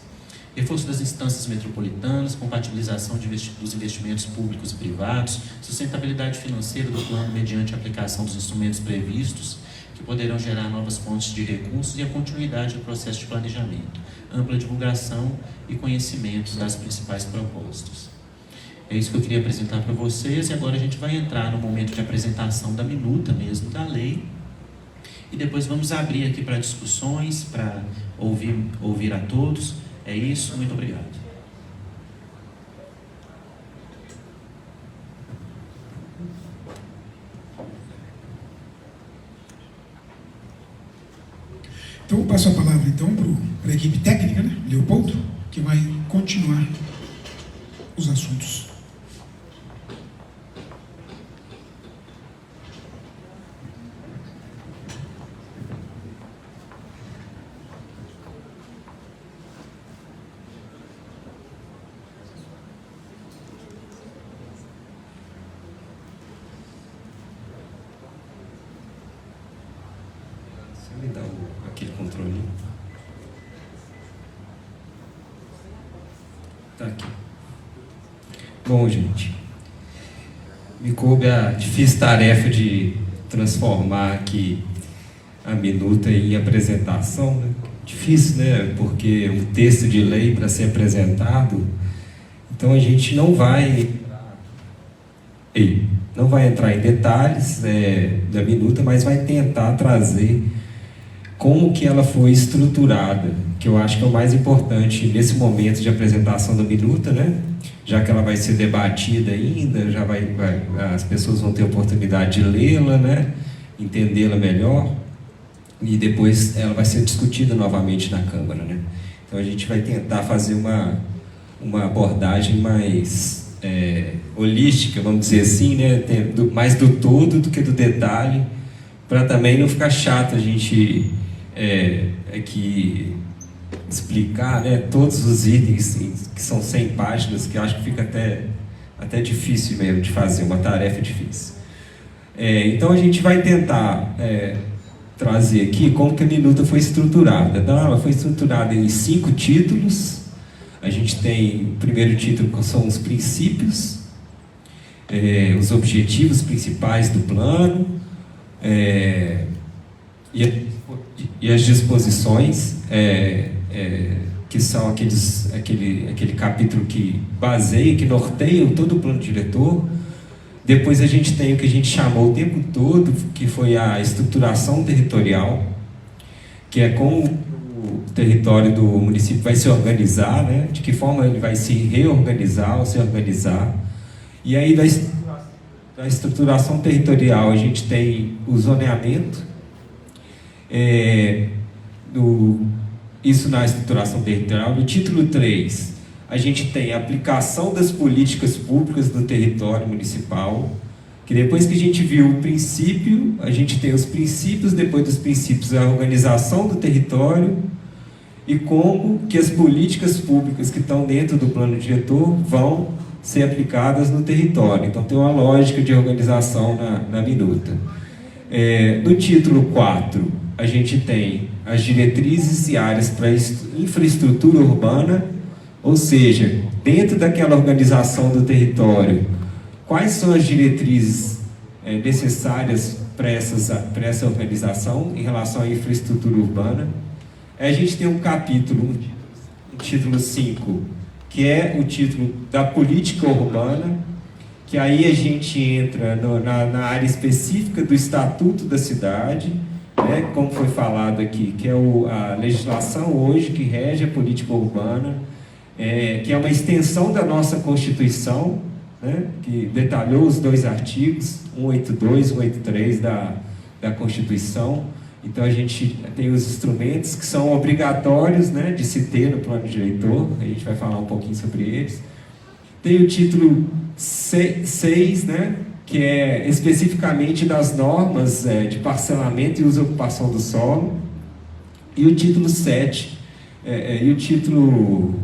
Reforço das instâncias metropolitanas, compatibilização dos investimentos públicos e privados, sustentabilidade financeira do plano mediante a aplicação dos instrumentos previstos, que poderão gerar novas fontes de recursos, e a continuidade do processo de planejamento, ampla divulgação e conhecimentos das principais propostas. É isso que eu queria apresentar para vocês, e agora a gente vai entrar no momento de apresentação da minuta mesmo da lei, e depois vamos abrir aqui para discussões, para ouvir a todos. É isso, muito obrigado. Então eu passo a palavra então para a equipe técnica, né? Leopoldo, que vai continuar os assuntos. Me dá aquele controle. Tá aqui. Bom, gente, me coube a difícil tarefa de transformar aqui a minuta em apresentação, né? Difícil, né? Porque um texto de lei para ser apresentado, então a gente não vai entrar em detalhes da minuta, mas vai tentar trazer como que ela foi estruturada, que eu acho que é o mais importante nesse momento de apresentação da minuta, né? Já que ela vai ser debatida ainda, as pessoas vão ter oportunidade de lê-la, né? Entendê-la melhor, e depois ela vai ser discutida novamente na Câmara, né? Então a gente vai tentar fazer uma abordagem mais holística, vamos dizer assim, né? Mais do todo do que do detalhe, para também não ficar chato a gente aqui explicar, né, todos os itens que são 100 páginas, que eu acho que fica até difícil mesmo de fazer, uma tarefa difícil. Então a gente vai tentar trazer aqui como que a minuta foi estruturada. Então ela foi estruturada em 5 títulos. A gente tem o primeiro título, que são os princípios, os objetivos principais do plano, e as disposições, que são aquele capítulo que baseia, que norteia todo o plano diretor. Depois a gente tem o que a gente chamou o tempo todo, que foi a estruturação territorial, que é como o território do município vai se organizar, né? De que forma ele vai se reorganizar ou se organizar. E aí da estruturação territorial a gente tem o zoneamento, isso na estruturação territorial. No título 3, a gente tem a aplicação das políticas públicas no território municipal, que depois que a gente viu o princípio, a gente tem os princípios, depois dos princípios a organização do território e como que as políticas públicas que estão dentro do plano diretor vão ser aplicadas no território. Então tem uma lógica de organização na minuta. No título 4, a gente tem as diretrizes e áreas para infraestrutura urbana, ou seja, dentro daquela organização do território, quais são as diretrizes necessárias para essa organização em relação à infraestrutura urbana. A gente tem um capítulo, o título 5, que é o título da política urbana, que aí a gente entra na área específica do Estatuto da Cidade, né, como foi falado aqui, que é a legislação hoje que rege a política urbana, que é uma extensão da nossa Constituição, né, que detalhou os 2 artigos, 182 e 183 da Constituição. Então a gente tem os instrumentos que são obrigatórios, né, de se ter no plano diretor, a gente vai falar um pouquinho sobre eles. Tem o título 6, né, que é especificamente das normas de parcelamento e uso-ocupação do solo, e o título 7, e o título...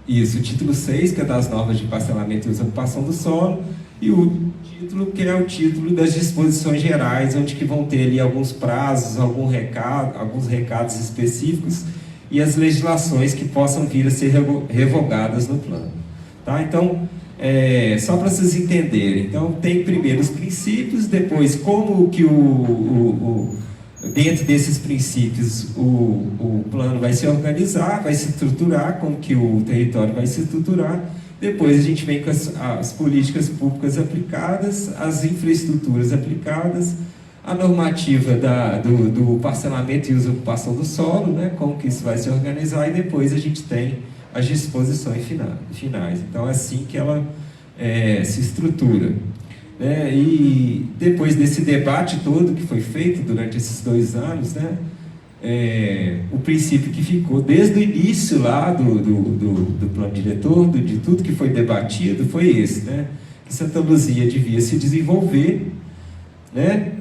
o título 6, que é das normas de parcelamento e uso-ocupação do solo, e o título que é o título das disposições gerais, onde que vão ter ali alguns prazos, alguns recados específicos e as legislações que possam vir a ser revogadas no plano. Tá? Então, só para vocês entenderem, então tem primeiro os princípios, depois como que dentro desses princípios o plano vai se organizar, vai se estruturar, como que o território vai se estruturar. Depois a gente vem com as políticas públicas aplicadas, as infraestruturas aplicadas, a normativa do parcelamento e uso-ocupação do solo, né, como que isso vai se organizar, e depois a gente tem as disposições finais. Então é assim que ela se estrutura. Né? E depois desse debate todo que foi feito durante esses 2 anos, né, o princípio que ficou desde o início lá do plano diretor, de tudo que foi debatido, foi esse, né? Que Santa Luzia devia se desenvolver, né?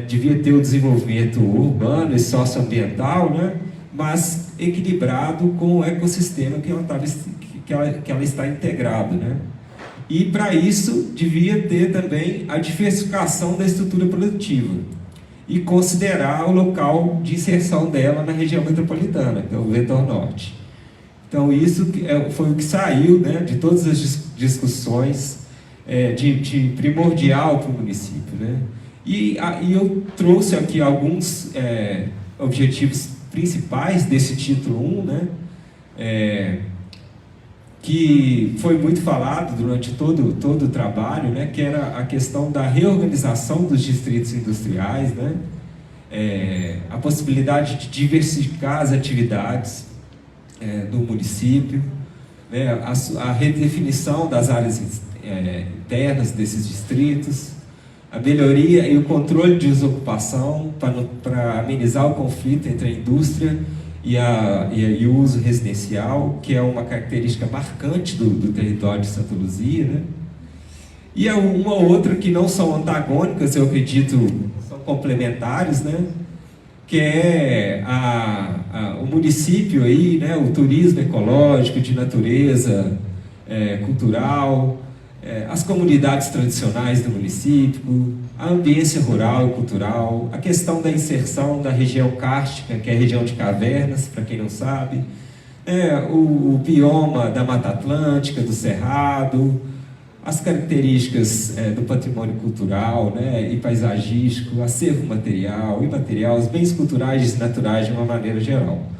Devia ter o desenvolvimento urbano e socioambiental, né? Mas equilibrado com o ecossistema que ela está integrado, né? E para isso devia ter também a diversificação da estrutura produtiva e considerar o local de inserção dela na região metropolitana, que é o vetor norte. Então isso foi o que saiu, né, de todas as discussões de primordial para o município, né? E eu trouxe aqui alguns objetivos principais desse título 1, né, que foi muito falado durante todo o trabalho, né, que era a questão da reorganização dos distritos industriais, né, a possibilidade de diversificar as atividades do município, né, a redefinição das áreas internas desses distritos, a melhoria e o controle de desocupação para amenizar o conflito entre a indústria e o uso residencial, que é uma característica marcante do território de Santa Luzia, né? E uma outra que não são antagônicas, eu acredito, são complementares, né? Que é o município aí, né? O turismo ecológico, de natureza, cultural, as comunidades tradicionais do município, a ambiência rural e cultural, a questão da inserção da região kárstica, que é a região de cavernas, para quem não sabe, o bioma da Mata Atlântica, do Cerrado, as características do patrimônio cultural, né, e paisagístico, acervo material e imaterial, os bens culturais e naturais de uma maneira geral.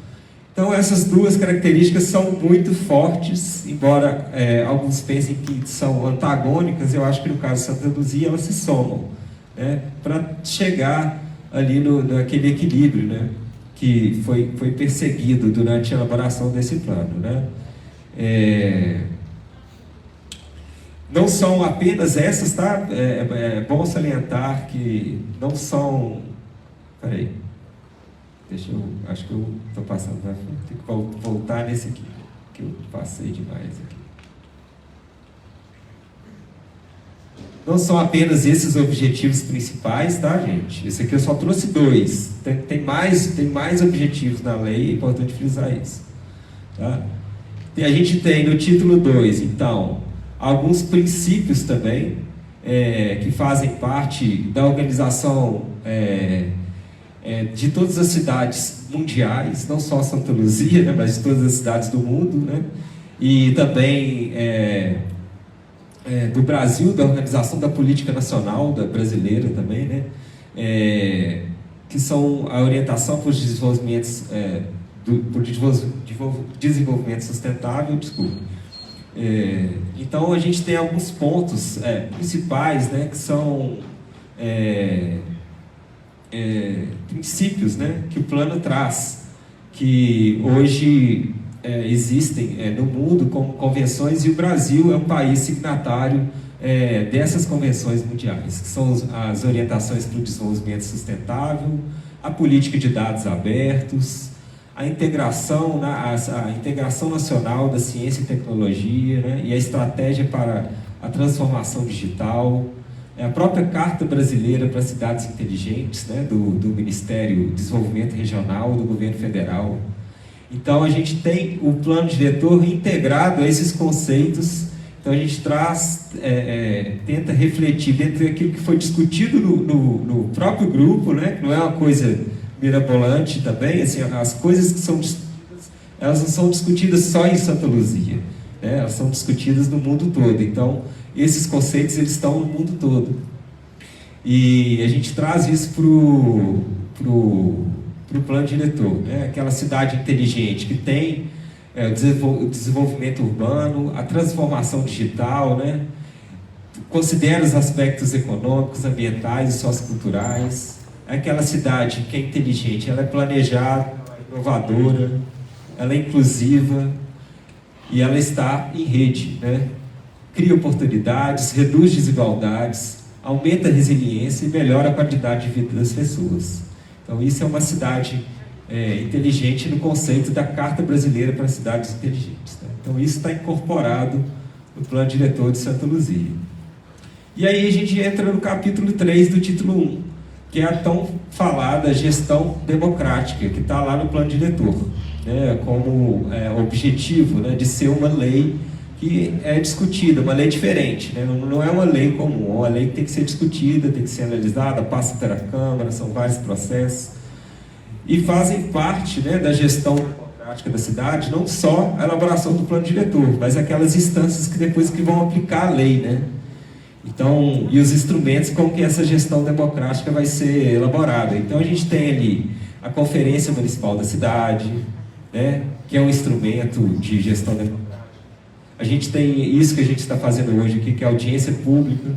Então essas duas características são muito fortes, embora alguns pensem que são antagônicas, eu acho que no caso de Santa Luzia elas se somam, né, para chegar ali naquele equilíbrio, né, que foi perseguido durante a elaboração desse plano, né. Não são apenas essas, tá? É bom salientar que não são... Peraí. Acho que eu estou passando, né? Tem que voltar nesse aqui, que eu passei demais aqui. Não são apenas esses objetivos principais, tá, gente? Esse aqui eu só trouxe 2. Tem mais objetivos na lei, é importante frisar isso. Tá? E a gente tem no título 2, então, alguns princípios também, que fazem parte da organização de todas as cidades mundiais, não só Santa Luzia, né, mas de todas as cidades do mundo, né, e também do Brasil, da Organização da Política Nacional brasileira também, né, que são a orientação para os desenvolvimentos, por desenvolvimento sustentável, desculpa. Então a gente tem alguns pontos principais, né, que são princípios, né, que o plano traz, que hoje existem no mundo como convenções, e o Brasil é um país signatário dessas convenções mundiais, que são as orientações para o desenvolvimento sustentável, a política de dados abertos, a integração nacional da ciência e tecnologia, né, e a estratégia para a transformação digital, a própria Carta Brasileira para Cidades Inteligentes, né, do Ministério do Desenvolvimento Regional do Governo Federal. Então a gente tem o plano diretor integrado a esses conceitos. Então a gente tenta refletir dentro daquilo que foi discutido no próprio grupo, né, que não é uma coisa mirabolante também, assim, as coisas que são discutidas, elas não são discutidas só em Santa Luzia, né, elas são discutidas no mundo todo. Então esses conceitos, eles estão no mundo todo. E a gente traz isso pro plano diretor, né? Aquela cidade inteligente que tem o desenvolvimento urbano, a transformação digital, né? Considera os aspectos econômicos, ambientais e socioculturais. É aquela cidade que é inteligente, ela é planejada, ela é inovadora, ela é inclusiva e ela está em rede, né? Cria oportunidades, reduz desigualdades, aumenta a resiliência e melhora a qualidade de vida das pessoas. Então isso é uma cidade inteligente no conceito da Carta Brasileira para Cidades Inteligentes, né? Então isso está incorporado no plano diretor de Santa Luzia. E aí a gente entra no capítulo 3 do título 1, que é a tão falada gestão democrática, que está lá no plano diretor, né, como objetivo, né, de ser uma lei que é discutida, uma lei diferente, né? Não é uma lei comum, é uma lei que tem que ser discutida, tem que ser analisada, passa pela Câmara, são vários processos, e fazem parte, né, da gestão democrática da cidade, não só a elaboração do plano diretor, mas aquelas instâncias que depois que vão aplicar a lei, né? Então, e os instrumentos com que essa gestão democrática vai ser elaborada. Então a gente tem ali a Conferência Municipal da Cidade, né, que é um instrumento de gestão democrática. A gente tem isso que a gente está fazendo hoje aqui, que é a audiência pública.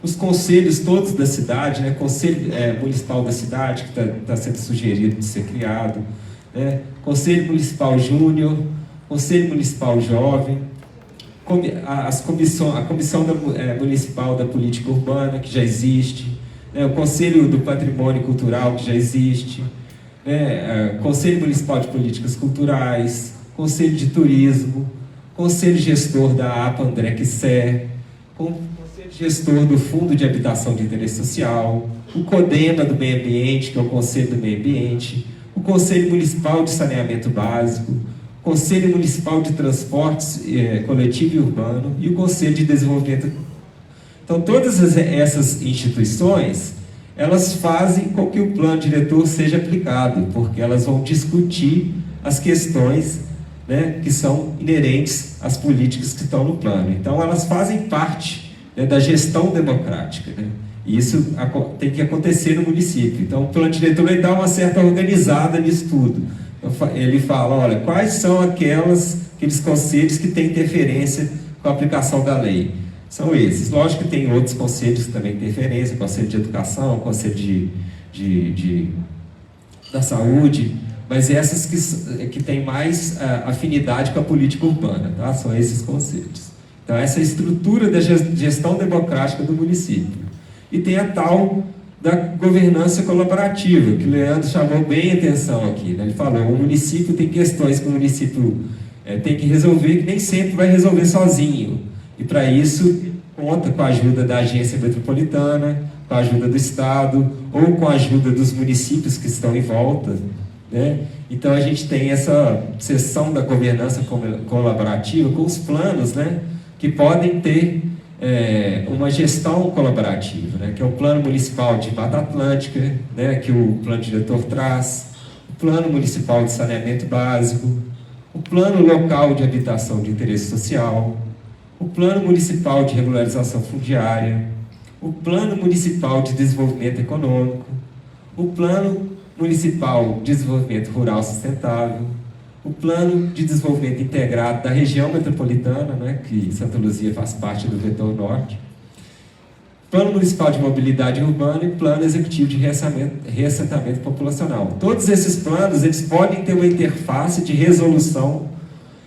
Os conselhos todos da cidade, né? Conselho Municipal da Cidade, que está sendo sugerido de ser criado, né? Conselho Municipal Júnior, Conselho Municipal Jovem, a Comissão Municipal da Política Urbana, que já existe, né? O Conselho do Patrimônio Cultural, que já existe, né? Conselho Municipal de Políticas Culturais, Conselho de Turismo, Conselho Gestor da APA André Quissé, Conselho Gestor do Fundo de Habitação de Interesse Social, o CODEMA do Meio Ambiente, que é o Conselho do Meio Ambiente, o Conselho Municipal de Saneamento Básico, o Conselho Municipal de Transportes Coletivo e Urbano e o Conselho de Desenvolvimento. Então, todas essas instituições, elas fazem com que o plano diretor seja aplicado, porque elas vão discutir as questões, né, que são inerentes às políticas que estão no plano. Então, elas fazem parte, né, da gestão democrática, né? E isso tem que acontecer no município. Então, o plano diretor ele dá uma certa organizada nisso tudo. Ele fala, olha, quais são aqueles conselhos que têm interferência com a aplicação da lei? São esses. Lógico que tem outros conselhos que também têm interferência, o Conselho de Educação, o Conselho da Saúde, mas essas que têm mais afinidade com a política urbana, tá? São esses conselhos. Então, essa é a estrutura da gestão democrática do município. E tem a tal da governança colaborativa, que o Leandro chamou bem a atenção aqui, né? Ele falou, o município tem questões que o município tem que resolver, que nem sempre vai resolver sozinho. E para isso, conta com a ajuda da agência metropolitana, com a ajuda do Estado, ou com a ajuda dos municípios que estão em volta, né? Então a gente tem essa seção da governança colaborativa com os planos, né, que podem ter uma gestão colaborativa, né, que é o Plano Municipal de Mata Atlântica, né, que o plano diretor traz, o Plano Municipal de Saneamento Básico, o Plano Local de Habitação de Interesse Social, o Plano Municipal de Regularização Fundiária, o Plano Municipal de Desenvolvimento Econômico, o Plano Municipal de Desenvolvimento Rural Sustentável, o Plano de Desenvolvimento Integrado da Região Metropolitana, né, que Santa Luzia faz parte do Vetor Norte, Plano Municipal de Mobilidade Urbana e Plano Executivo de Reassentamento Populacional. Todos esses planos, eles podem ter uma interface de resolução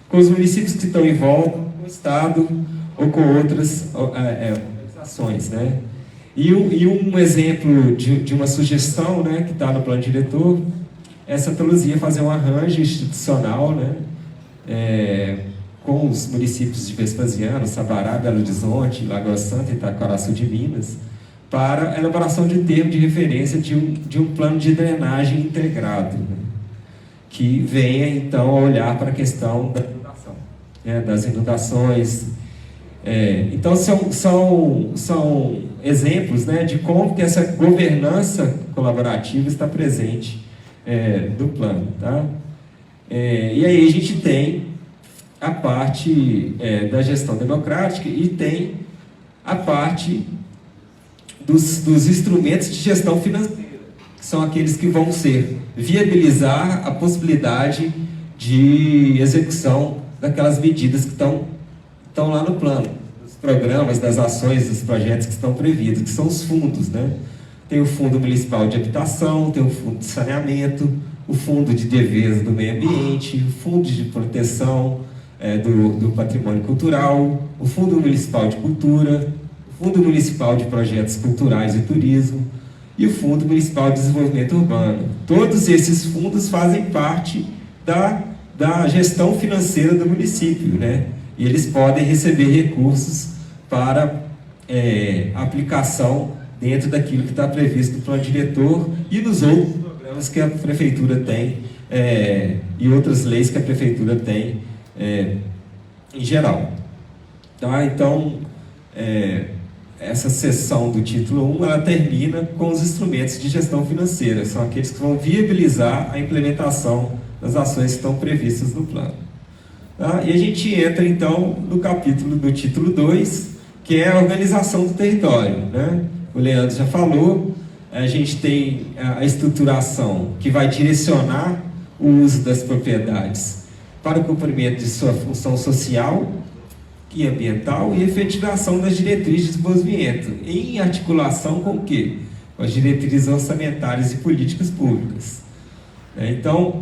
com os municípios que estão em volta, com o Estado ou com outras organizações, né? E um exemplo de uma sugestão, né, que está no plano diretor, é Santa Luzia fazer um arranjo institucional, né, com os municípios de Vespasiano, Sabará, Belo Horizonte, Lagoa Santa e Itaquaraçu de Minas, para a elaboração de termo de referência de um plano de drenagem integrado, né, que venha, então, a olhar para a questão da inundação, né, das inundações. Então, são exemplos, né, de como que essa governança colaborativa está presente do plano. Tá? E aí a gente tem a parte da gestão democrática e tem a parte dos instrumentos de gestão financeira, que são aqueles que vão viabilizar a possibilidade de execução daquelas medidas que estão lá no plano, dos programas, das ações, dos projetos que estão previstos, que são os fundos, né? Tem o Fundo Municipal de Habitação, tem o Fundo de Saneamento, o Fundo de Defesa do Meio Ambiente, o Fundo de Proteção do Patrimônio Cultural, o Fundo Municipal de Cultura, o Fundo Municipal de Projetos Culturais e Turismo e o Fundo Municipal de Desenvolvimento Urbano. Todos esses fundos fazem parte da gestão financeira do município, né? E eles podem receber recursos para aplicação dentro daquilo que está previsto no plano diretor e nos outros programas que a Prefeitura tem e outras leis que a Prefeitura tem em geral. Tá? Então, essa seção do título 1, ela termina com os instrumentos de gestão financeira, são aqueles que vão viabilizar a implementação das ações que estão previstas no plano. Tá? E a gente entra, então, no capítulo do título 2, que é a organização do território. Né? O Leandro já falou, a gente tem a estruturação que vai direcionar o uso das propriedades para o cumprimento de sua função social e ambiental e efetivação das diretrizes de desenvolvimento, em articulação com o quê? Com as diretrizes orçamentárias e políticas públicas. Então,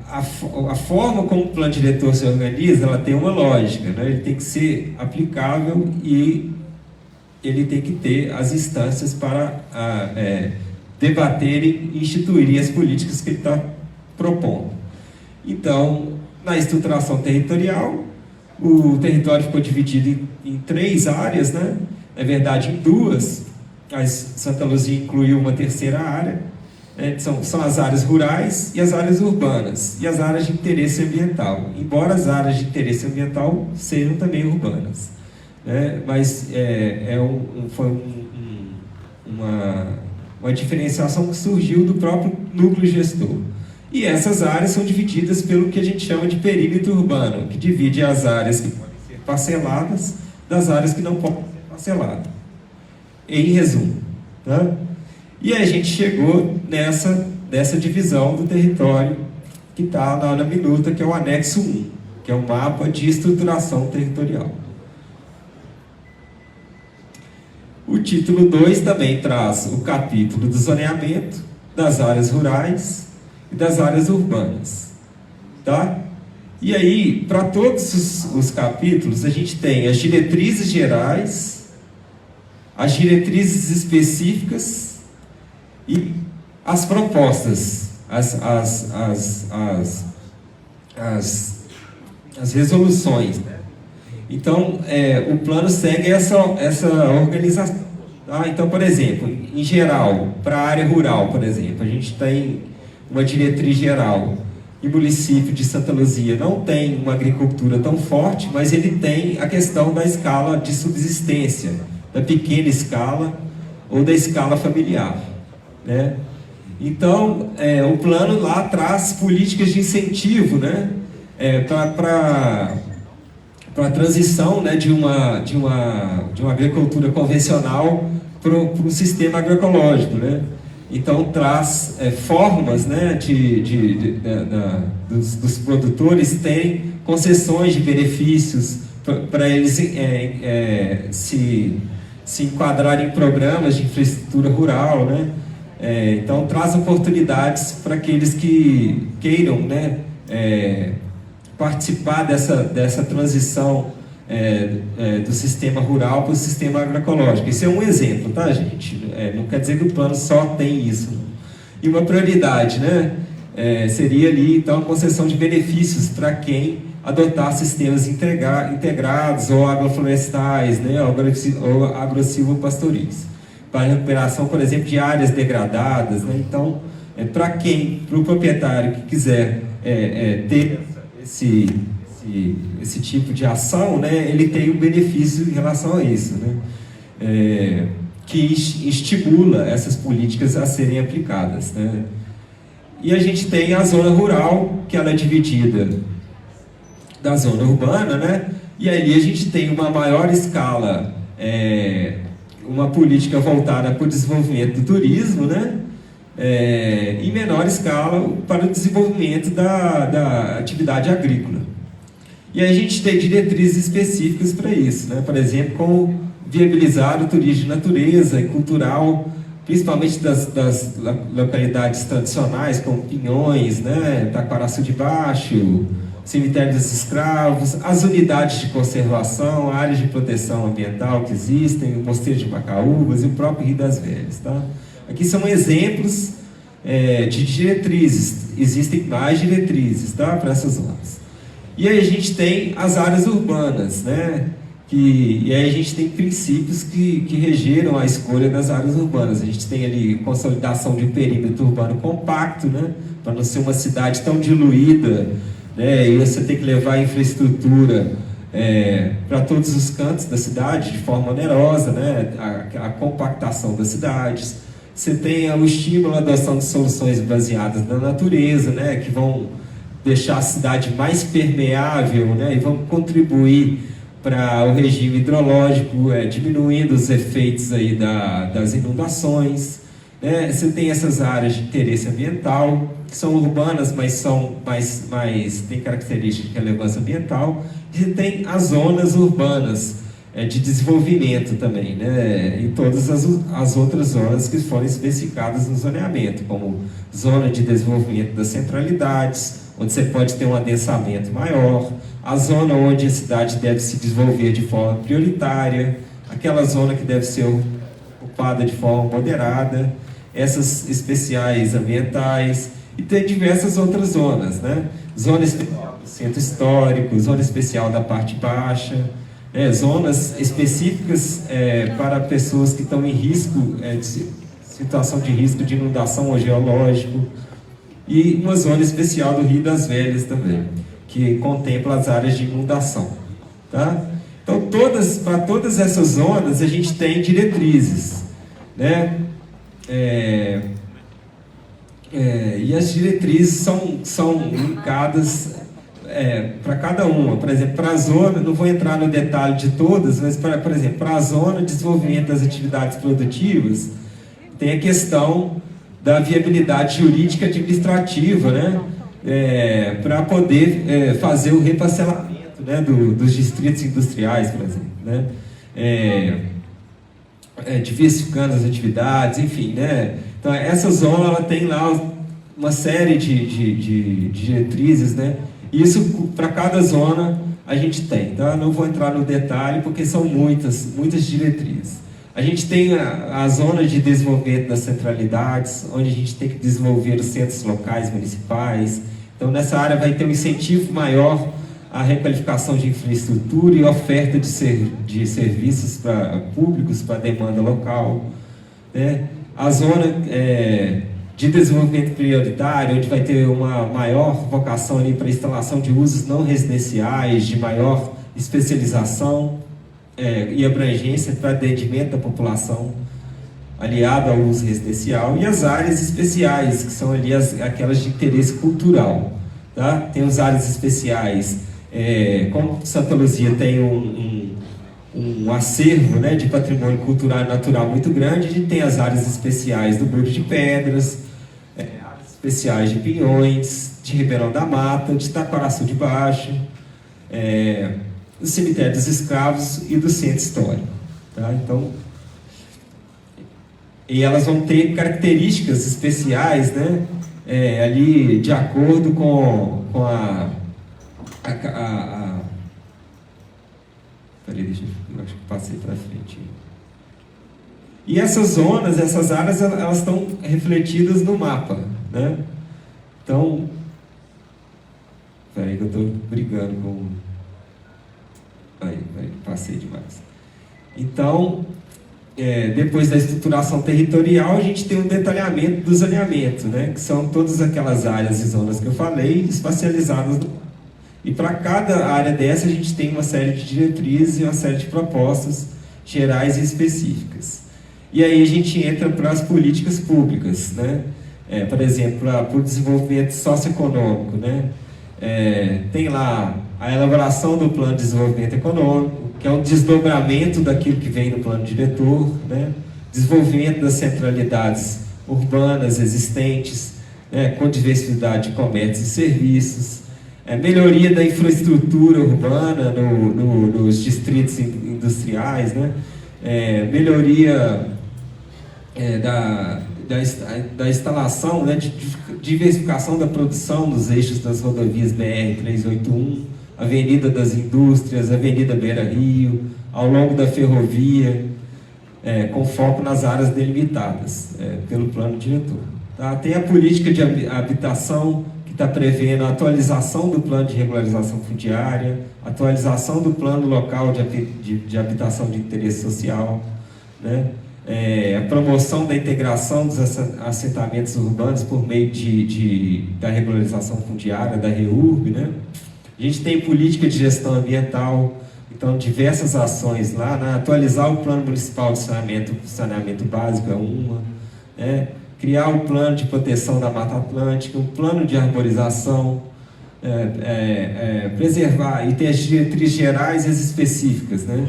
a forma como o plano diretor se organiza, ela tem uma lógica, né? Ele tem que ser aplicável e ele tem que ter as instâncias para debater e instituir as políticas que ele está propondo. Então, na estruturação territorial, o território ficou dividido em 3 áreas, né? Na verdade, em 2, mas Santa Luzia incluiu uma terceira área. São as áreas rurais e as áreas urbanas e as áreas de interesse ambiental, embora as áreas de interesse ambiental sejam também urbanas, né? Mas foi uma diferenciação que surgiu do próprio núcleo gestor. E essas áreas são divididas pelo que a gente chama de perímetro urbano, que divide as áreas que podem ser parceladas das áreas que não podem ser parceladas. Em resumo, tá? E aí a gente chegou nessa divisão do território que está na minuta, que é o anexo 1, que é o mapa de estruturação territorial. O título 2 também traz o capítulo do zoneamento, das áreas rurais e das áreas urbanas. Tá? E aí, para todos os capítulos, a gente tem as diretrizes gerais, as diretrizes específicas e as propostas, as resoluções. Né? Então, o plano segue essa organização. Tá? Então, por exemplo, em geral, para a área rural, por exemplo, a gente tem uma diretriz geral, e o município de Santa Luzia não tem uma agricultura tão forte, mas ele tem a questão da escala de subsistência, da pequena escala ou da escala familiar, né? Então, o plano lá traz políticas de incentivo, né, para a transição, né, de uma agricultura convencional para o sistema agroecológico, né? Então traz formas, né, dos produtores terem concessões de benefícios para eles se enquadrarem em programas de infraestrutura rural, né? Então traz oportunidades para aqueles que queiram, né, participar dessa transição do sistema rural para o sistema agroecológico. Isso é um exemplo, tá, gente? Não quer dizer que o plano só tem isso. E uma prioridade, né, seria ali, então, a concessão de benefícios para quem adotar sistemas integrados ou agroflorestais, né, ou agrosilvopastoris, para a recuperação, por exemplo, de áreas degradadas, né? Então, para o proprietário que quiser ter esse tipo de ação, né, ele tem um benefício em relação a isso, né, que estimula essas políticas a serem aplicadas, né. E a gente tem a zona rural, que ela é dividida da zona urbana, né, e ali a gente tem uma maior escala, uma política voltada para o desenvolvimento do turismo, né, em menor escala para o desenvolvimento da atividade agrícola. E aí a gente tem diretrizes específicas para isso, né? Por exemplo, como viabilizar o turismo de natureza e cultural, principalmente das localidades tradicionais, como Pinhões, né? Taquaraçu de Baixo, Cemitério dos Escravos, as unidades de conservação, áreas de proteção ambiental que existem, o Mosteiro de Macaúbas e o próprio Rio das Velhas, tá? Aqui são exemplos de diretrizes, existem mais diretrizes, tá? Para essas zonas. E aí a gente tem as áreas urbanas, né? E aí a gente tem princípios que regeram a escolha das áreas urbanas. A gente tem ali consolidação de um perímetro urbano compacto, né? Para não ser uma cidade tão diluída, né? E você tem que levar a infraestrutura para todos os cantos da cidade de forma onerosa, né? A compactação das cidades. Você tem o estímulo à adoção de soluções baseadas na natureza, né? Que vão deixar a cidade mais permeável, né? E vão contribuir para o regime hidrológico, diminuindo os efeitos aí das inundações, né? Você tem essas áreas de interesse ambiental, que são urbanas, mas são têm características de relevância ambiental. E você tem as zonas urbanas de desenvolvimento também, né? E todas as outras zonas que foram especificadas no zoneamento, como zona de desenvolvimento das centralidades, onde você pode ter um adensamento maior, a zona onde a cidade deve se desenvolver de forma prioritária, aquela zona que deve ser ocupada de forma moderada, essas especiais ambientais, e tem diversas outras zonas, né? Zona especial do centro histórico, zona especial da parte baixa, zonas específicas para pessoas que estão em risco, situação de risco de inundação ou geológico, e uma zona especial do Rio das Velhas também, que contempla as áreas de inundação, tá? Então, para todas essas zonas, a gente tem diretrizes, né? E as diretrizes são linkadas para cada uma. Por exemplo, para a zona, não vou entrar no detalhe de todas, mas, por exemplo, para a zona de desenvolvimento das atividades produtivas, tem a questão da viabilidade jurídica administrativa, né? Para poder fazer o reparcelamento, né? dos distritos industriais, por exemplo, né? Diversificando as atividades, enfim, né? Então, essa zona ela tem lá uma série de diretrizes, né? Isso, para cada zona, a gente tem, tá? Não vou entrar no detalhe, porque são muitas diretrizes. A gente tem a zona de desenvolvimento das centralidades, onde a gente tem que desenvolver os centros locais municipais. Então, nessa área vai ter um incentivo maior à requalificação de infraestrutura e oferta de serviços públicos para a demanda local, né? A zona de desenvolvimento prioritário, onde vai ter uma maior vocação ali para instalação de usos não residenciais, de maior especialização e abrangência para atendimento da população, aliado ao uso residencial, e as áreas especiais, que são ali aquelas de interesse cultural. Tá? Tem as áreas especiais, como Santa Luzia tem um acervo, né, de patrimônio cultural e natural muito grande, a gente tem as áreas especiais do Burgo de Pedras, áreas especiais de Pinhões, de Ribeirão da Mata, de Taquaraçu de Baixo, do Cemitério dos Escravos e do Centro Histórico. Tá? Então, e elas vão ter características especiais, né, ali de acordo com peraí, eu acho que passei para frente. E essas zonas, essas áreas, elas estão refletidas no mapa, né? Então, peraí que eu estou brigando com... Aí, passei demais. Então, depois da estruturação territorial, a gente tem um detalhamento do zoneamento, né? Que são todas aquelas áreas e zonas que eu falei, espacializadas no mapa. E para cada área dessa, a gente tem uma série de diretrizes e uma série de propostas gerais e específicas. E aí a gente entra para as políticas públicas, né? Por exemplo, para o desenvolvimento socioeconômico, né? Tem lá a elaboração do plano de desenvolvimento econômico, que é um desdobramento daquilo que vem no plano diretor, né? Desenvolvimento das centralidades urbanas existentes, né? Com diversidade de comércio e serviços, melhoria da infraestrutura urbana nos distritos industriais, né? Melhoria da instalação, né? De diversificação da produção nos eixos das rodovias BR-381, Avenida das Indústrias, Avenida Beira Rio, ao longo da ferrovia, com foco nas áreas delimitadas pelo plano diretor. Tá? Tem a política de habitação, que está prevendo a atualização do plano de regularização fundiária, atualização do plano local de habitação de interesse social, né? A promoção da integração dos assentamentos urbanos por meio da regularização fundiária, da REURB, né? A gente tem política de gestão ambiental, então diversas ações lá, né? Atualizar o plano municipal de saneamento básico é uma, né? Criar um plano de proteção da Mata Atlântica, um plano de arborização, preservar, e tem as diretrizes gerais e as específicas, né?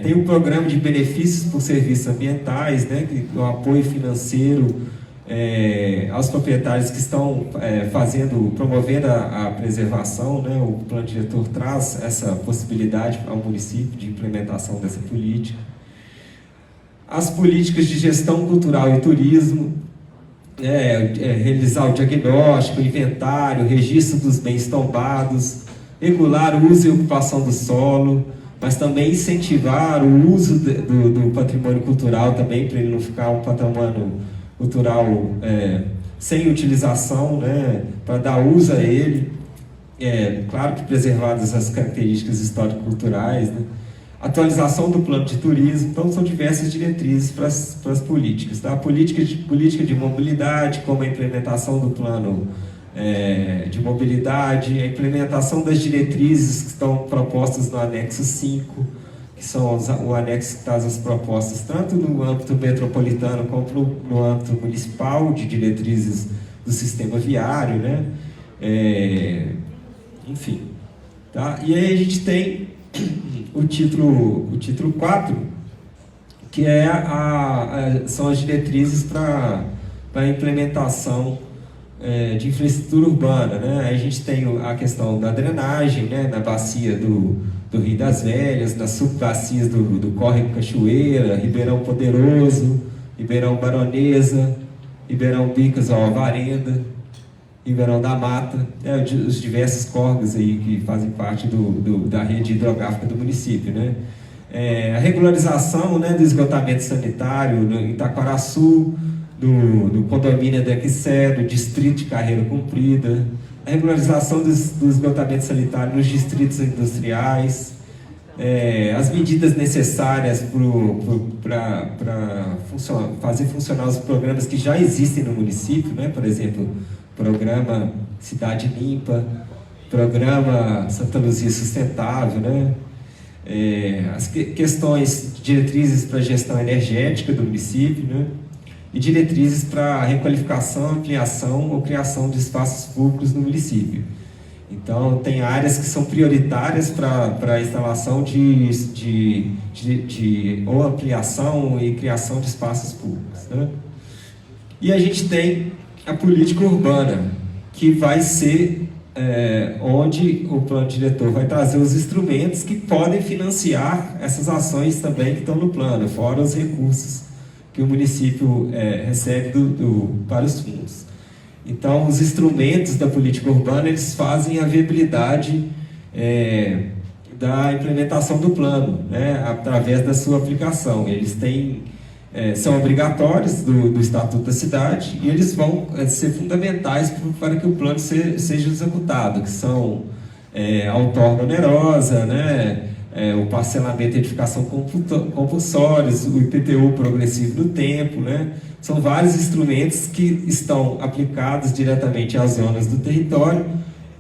Tem o programa de benefícios por serviços ambientais, né? O apoio financeiro aos proprietários que estão promovendo a preservação, né? O plano diretor traz essa possibilidade ao município de implementação dessa política. As políticas de gestão cultural e turismo, realizar o diagnóstico, inventário, registro dos bens tombados, regular o uso e ocupação do solo, mas também incentivar o uso do patrimônio cultural também, para ele não ficar um patrimônio cultural sem utilização, né, para dar uso a ele, claro que preservadas as características histórico-culturais, né. Atualização do plano de turismo, então são diversas diretrizes para as políticas. Tá? A política de mobilidade, como a implementação do plano de mobilidade, a implementação das diretrizes que estão propostas no anexo 5, que são o anexo que traz as propostas tanto no âmbito metropolitano como no âmbito municipal, de diretrizes do sistema viário, né? Enfim. Tá? E aí a gente tem o título 4, que são as diretrizes para a implementação de infraestrutura urbana, né? Aí a gente tem a questão da drenagem, né? Na bacia do Rio das Velhas, nas subbacias do Córrego Cachoeira, Ribeirão Poderoso, Ribeirão Baronesa, Ribeirão Bicas ao Alvarenda, Ribeirão da Mata, os diversos córregos aí que fazem parte da rede hidrográfica do município, né? A regularização, né, do esgotamento sanitário em Taquaraçu, do condomínio da Equicé, do distrito de Carreira Cumprida, a regularização do esgotamento sanitário nos distritos industriais, as medidas necessárias para fazer funcionar os programas que já existem no município, né? Por exemplo, programa Cidade Limpa, programa Santa Luzia Sustentável, né? As questões, diretrizes para a gestão energética do município, né? E diretrizes para requalificação, ampliação ou criação de espaços públicos no município. Então, tem áreas que são prioritárias para a instalação ou ampliação e criação de espaços públicos, né? E a gente tem a política urbana, que vai ser onde o plano diretor vai trazer os instrumentos que podem financiar essas ações também que estão no plano, fora os recursos que o município recebe para os fundos. Então, os instrumentos da política urbana, eles fazem a viabilidade da implementação do plano, né, através da sua aplicação. Eles são obrigatórios do Estatuto da Cidade e eles vão ser fundamentais para que o plano seja executado, que são a outorga onerosa, né, o parcelamento e edificação compulsórios, o IPTU progressivo no tempo, né? São vários instrumentos que estão aplicados diretamente às zonas do território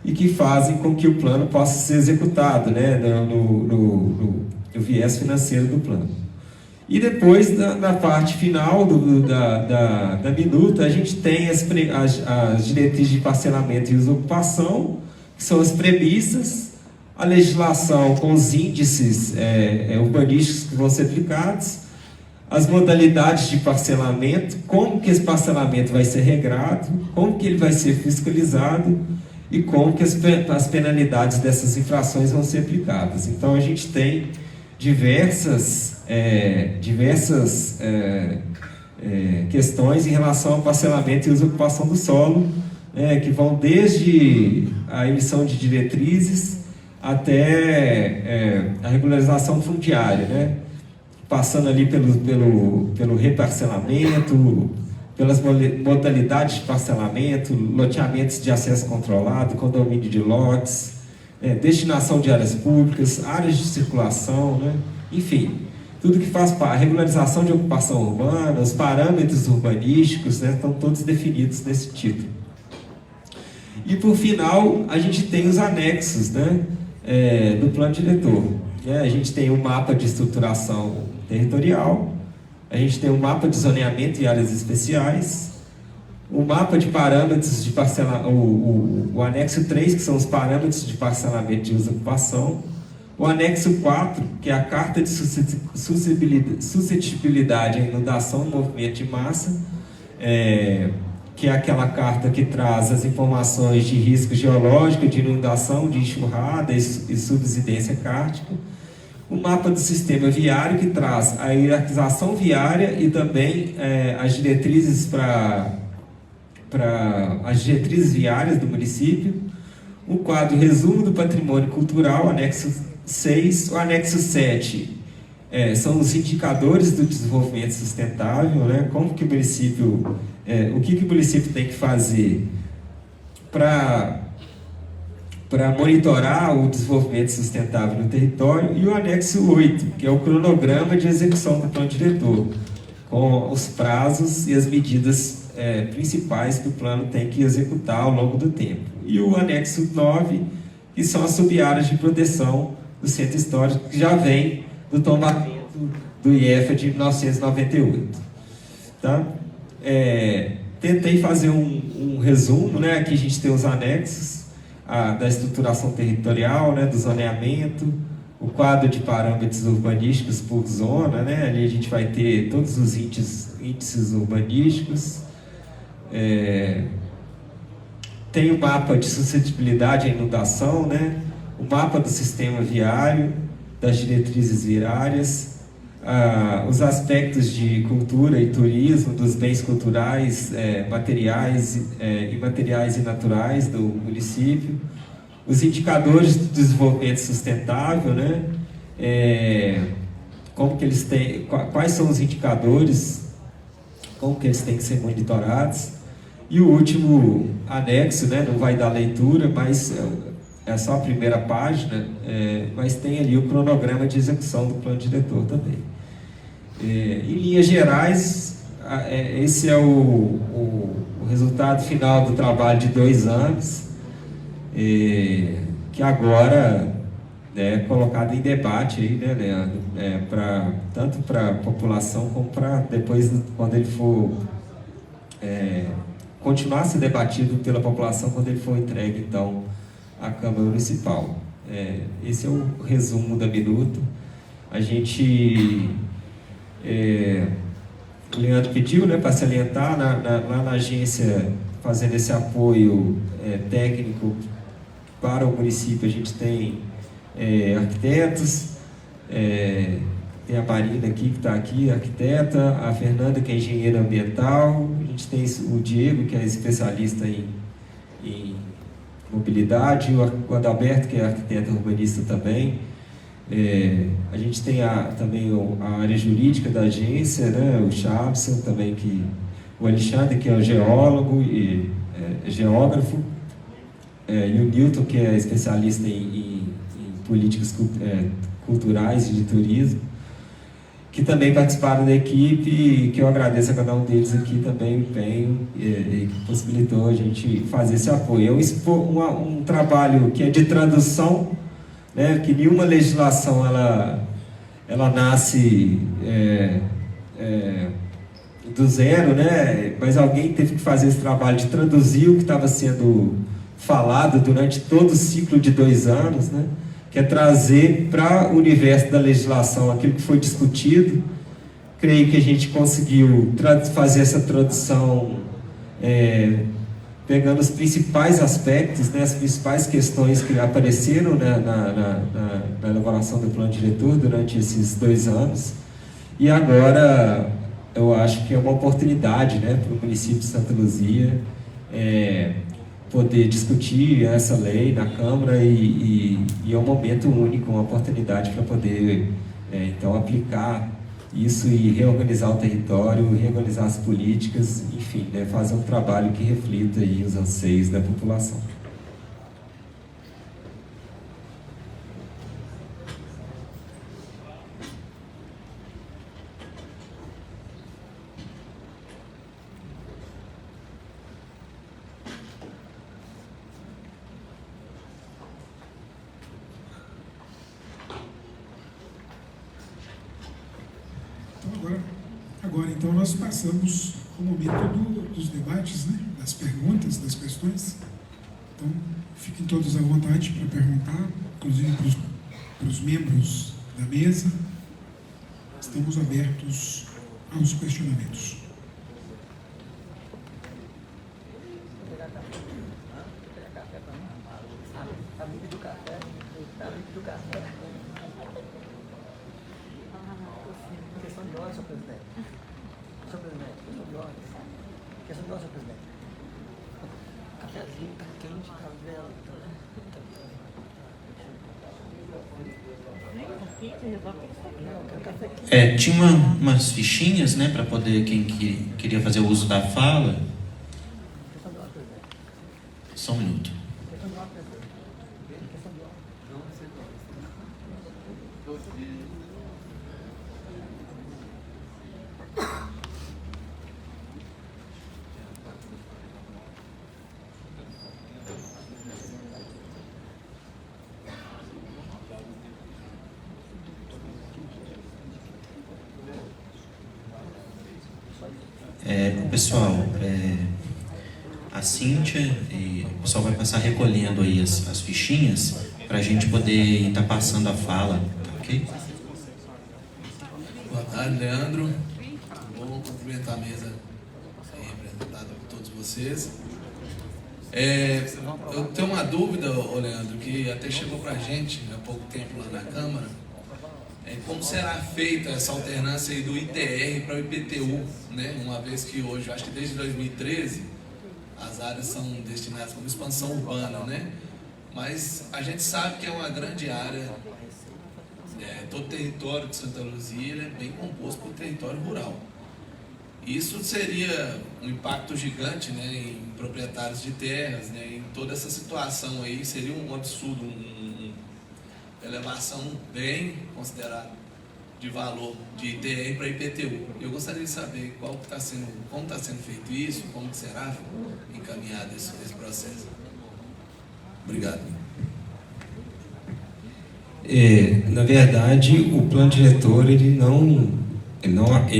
e que fazem com que o plano possa ser executado, né, no viés financeiro do plano. E depois, na parte final da minuta, a gente tem as diretrizes de parcelamento e usocupação, que são as premissas, a legislação com os índices urbanísticos que vão ser aplicados, as modalidades de parcelamento, como que esse parcelamento vai ser regrado, como que ele vai ser fiscalizado e como que as penalidades dessas infrações vão ser aplicadas. Então, a gente tem diversas questões em relação ao parcelamento e usocupação do solo, que vão desde a emissão de diretrizes até a regularização fundiária, né? Passando ali pelo reparcelamento, pelas modalidades de parcelamento, loteamentos de acesso controlado, condomínio de lotes, destinação de áreas públicas, áreas de circulação, né? Enfim, tudo que faz parte, a regularização de ocupação urbana, os parâmetros urbanísticos, né, estão todos definidos nesse título. E, por final, a gente tem os anexos, né, do plano diretor. A gente tem um mapa de estruturação territorial, a gente tem um mapa de zoneamento e áreas especiais, o mapa de parâmetros de parcelamento, o anexo 3, que são os parâmetros de parcelamento de uso-ocupação, o anexo 4, que é a carta de suscetibilidade à inundação e movimento de massa, que é aquela carta que traz as informações de risco geológico, de inundação, de enxurrada e subsidência kártica. O mapa do sistema viário, que traz a hierarquização viária e também as diretrizes as diretrizes viárias do município. O quadro resumo do patrimônio cultural, anexo 6. O anexo 7 são os indicadores do desenvolvimento sustentável, né? Como que o município, o que o município tem que fazer para monitorar o desenvolvimento sustentável no território, e o anexo 8, que é o cronograma de execução do plano diretor, com os prazos e as medidas principais que o plano tem que executar ao longo do tempo. E o anexo 9, que são as sub-áreas de proteção do centro histórico, que já vem do tombamento do IEFA de 1998. Tá? Tentei fazer um resumo, né? Aqui a gente tem os anexos da estruturação territorial, né? Do zoneamento, o quadro de parâmetros urbanísticos por zona, né? Ali a gente vai ter todos os índices urbanísticos, tem o mapa de suscetibilidade à inundação, né? O mapa do sistema viário, das diretrizes viárias, os aspectos de cultura e turismo, dos bens culturais, materiais, imateriais e naturais do município, os indicadores do desenvolvimento sustentável, né? Como que eles têm, quais são os indicadores, como que eles têm que ser monitorados. E o último anexo, né, não vai dar leitura, mas é só a primeira página, mas tem ali o cronograma de execução do plano diretor também. Em linhas gerais, esse é o resultado final do trabalho de 2 anos, que agora é colocado em debate aí, né, Leandro? Tanto para a população como para depois, quando ele for continuar a ser debatido pela população, quando ele for entregue, então, à Câmara Municipal. Esse é o resumo da minuta. A gente... o Leandro pediu, né, para salientar, lá na agência, fazendo esse apoio técnico para o município, a gente tem arquitetos, tem a Marina aqui, que está aqui, arquiteta, a Fernanda, que é engenheira ambiental, a gente tem o Diego, que é especialista em mobilidade, o Adalberto, que é arquiteto urbanista também. A gente tem também a área jurídica da agência, né, o Chabson também, o Alexandre, que é o geólogo e geógrafo, e o Newton, que é especialista em políticas culturais e de turismo, que também participaram da equipe, que eu agradeço a cada um deles aqui também o empenho que possibilitou a gente fazer esse apoio. É um trabalho que é de tradução, né, que nenhuma legislação ela nasce do zero, né, mas alguém teve que fazer esse trabalho de traduzir o que estava sendo falado durante todo o ciclo de 2 anos, né, que é trazer para o universo da legislação aquilo que foi discutido. Creio que a gente conseguiu fazer essa tradução pegando os principais aspectos, né, as principais questões que apareceram, né, na elaboração do plano diretor durante esses 2 anos. E agora eu acho que é uma oportunidade, né, para o município de Santa Luzia poder discutir essa lei na Câmara e é um momento único, uma oportunidade para poder então aplicar isso e reorganizar o território, reorganizar as políticas, enfim, né, fazer um trabalho que reflita aí os anseios da população. Agora, então, nós passamos ao momento dos debates, né? Das perguntas, das questões. Então, fiquem todos à vontade para perguntar, inclusive para os membros da mesa. Estamos abertos aos questionamentos. Tinha umas fichinhas, né, para poder, quem queria fazer o uso da fala. Só um minuto. Pessoal, a Cíntia e o pessoal vai passar recolhendo aí as fichinhas para a gente poder estar passando a fala, ok? Boa tarde, Leandro. Bom cumprimentar a mesa representada por todos vocês. Eu tenho uma dúvida, Leandro, que até chegou para a gente há pouco tempo lá na Câmara. Como será feita essa alternância aí do ITR para o IPTU, né? Uma vez que hoje, acho que desde 2013, as áreas são destinadas para expansão urbana, né? Mas a gente sabe que é uma grande área, todo o território de Santa Luzia é bem composto por território rural. Isso seria um impacto gigante, né, em proprietários de terras, né, em toda essa situação aí, seria um absurdo, uma elevação bem considerada de valor de ITR para IPTU. Eu gostaria de saber como está sendo feito isso, como que será encaminhado esse processo. Obrigado. Na verdade, o plano diretor ele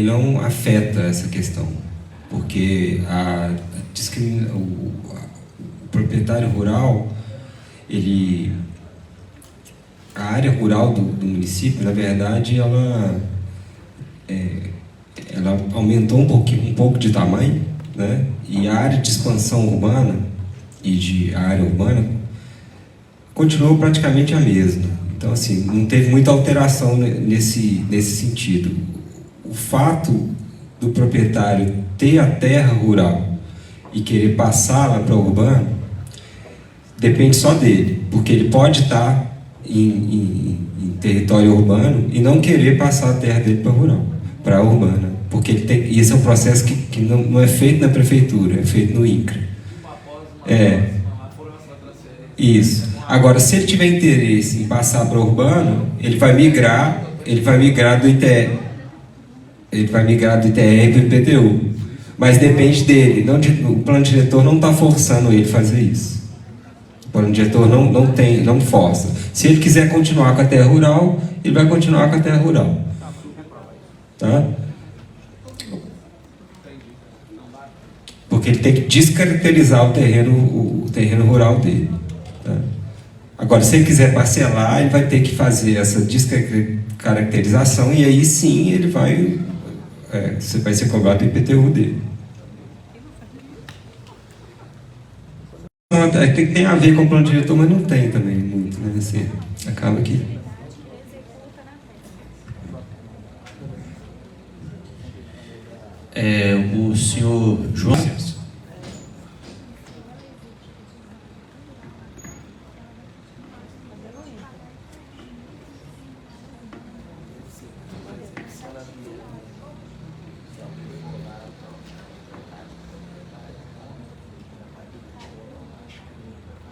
não afeta essa questão, porque o proprietário rural, a área rural do município, na verdade, ela aumentou um pouco de tamanho, né? E a área de expansão urbana a área urbana continuou praticamente a mesma. Então, assim, não teve muita alteração nesse sentido. O fato do proprietário ter a terra rural e querer passá-la para o urbano depende só dele, porque ele pode estar em território urbano e não querer passar a terra dele para a urbana, porque esse é um processo que não é feito na prefeitura, é feito no INCRA. Isso. Agora, se ele tiver interesse em passar para o urbano, ele vai migrar do ITR. Ele vai migrar do ITR para o IPTU. Mas depende dele. O plano diretor não está forçando ele a fazer isso. O plano diretor não força. Se ele quiser continuar com a terra rural, ele vai continuar com a terra rural. Tá? Porque ele tem que descaracterizar o terreno rural dele. Tá? Agora, se ele quiser parcelar, ele vai ter que fazer essa descaracterização e aí sim ele você vai ser cobrado o IPTU dele. Tem a ver com o plano diretor, mas não tem também muito, né? Assim, acaba que... O senhor João...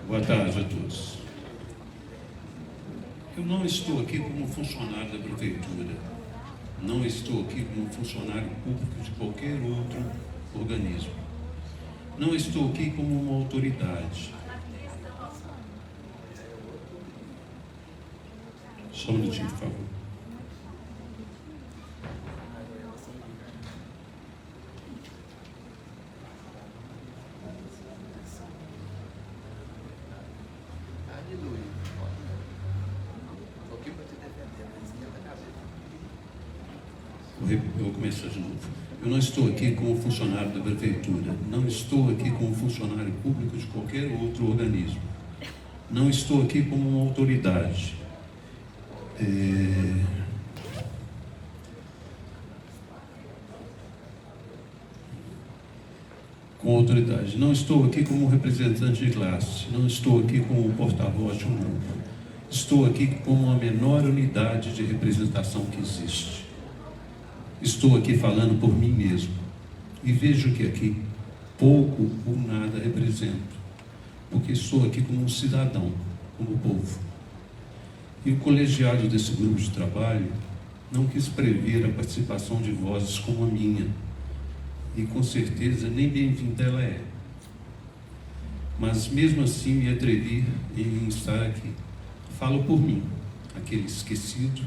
Boa tarde a todos. Eu não estou aqui como funcionário da prefeitura. Não estou aqui como funcionário público de qualquer outro organismo. Não estou aqui como uma autoridade. Só um minutinho, por favor. Eu vou começar de novo. Eu não estou aqui como funcionário da prefeitura. Não estou aqui como funcionário público de qualquer outro organismo. Não estou aqui como uma autoridade. Com autoridade. Não estou aqui como representante de classe. Não estou aqui como porta-voz de um grupo. Estou aqui como a menor unidade de representação que existe. Estou aqui falando por mim mesmo e vejo que aqui pouco ou nada represento, porque estou aqui como um cidadão, como povo. E o colegiado desse grupo de trabalho não quis prever a participação de vozes como a minha, e com certeza nem bem-vinda ela é. Mas mesmo assim me atrevi em estar aqui. Falo por mim, aquele esquecido,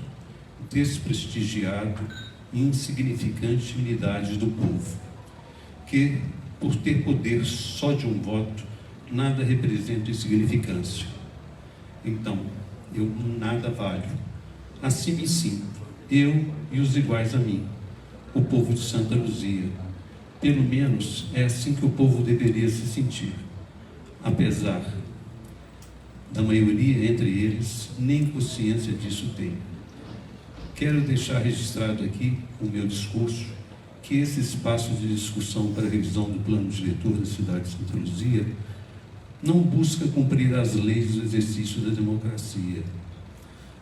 desprestigiado, insignificante unidade do povo, que, por ter poder só de um voto, nada representa insignificância. Então, eu nada valho. Assim me sinto, eu e os iguais a mim, o povo de Santa Luzia. Pelo menos é assim que o povo deveria se sentir, apesar da maioria entre eles nem consciência disso tem. Quero deixar registrado aqui, o meu discurso, que esse espaço de discussão para a revisão do plano diretor da cidade de Santa Luzia não busca cumprir as leis do exercício da democracia,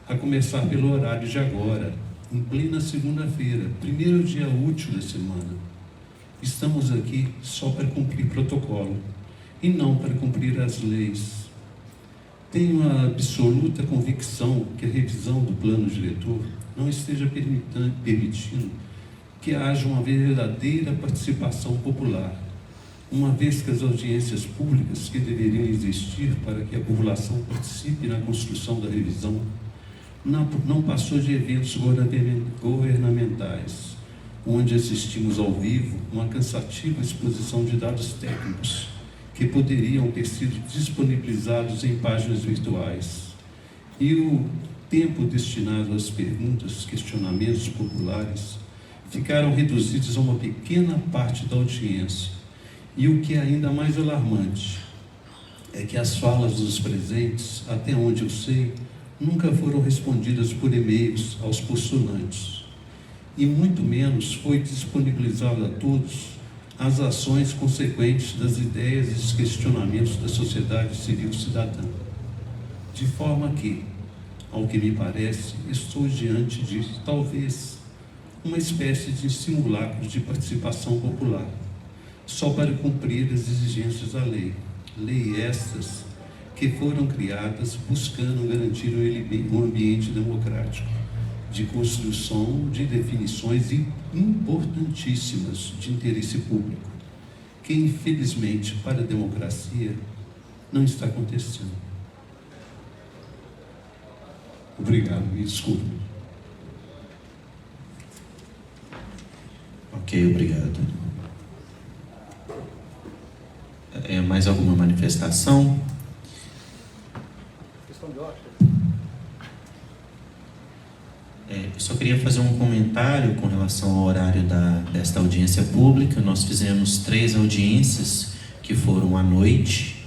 a começar pelo horário de agora, em plena segunda-feira, primeiro dia útil da semana. Estamos aqui só para cumprir protocolo e não para cumprir as leis. Tenho a absoluta convicção que a revisão do plano diretor não esteja permitindo que haja uma verdadeira participação popular, uma vez que as audiências públicas que deveriam existir para que a população participe na construção da revisão não passou de eventos governamentais, onde assistimos ao vivo uma cansativa exposição de dados técnicos que poderiam ter sido disponibilizados em páginas virtuais. E o tempo destinado às perguntas, questionamentos populares ficaram reduzidos a uma pequena parte da audiência. E o que é ainda mais alarmante é que as falas dos presentes, até onde eu sei, nunca foram respondidas por e-mails aos postulantes. E muito menos foi disponibilizado a todos as ações consequentes das ideias e dos questionamentos da sociedade civil cidadã. De forma que, ao que me parece, estou diante de, talvez, uma espécie de simulacro de participação popular, só para cumprir as exigências da lei. Lei estas que foram criadas buscando garantir um ambiente democrático, de construção de definições importantíssimas de interesse público, que infelizmente para a democracia não está acontecendo. Obrigado, me desculpe. Ok, obrigado. Mais alguma manifestação? Eu só queria fazer um comentário com relação ao horário desta audiência pública. Nós fizemos 3 audiências que foram à noite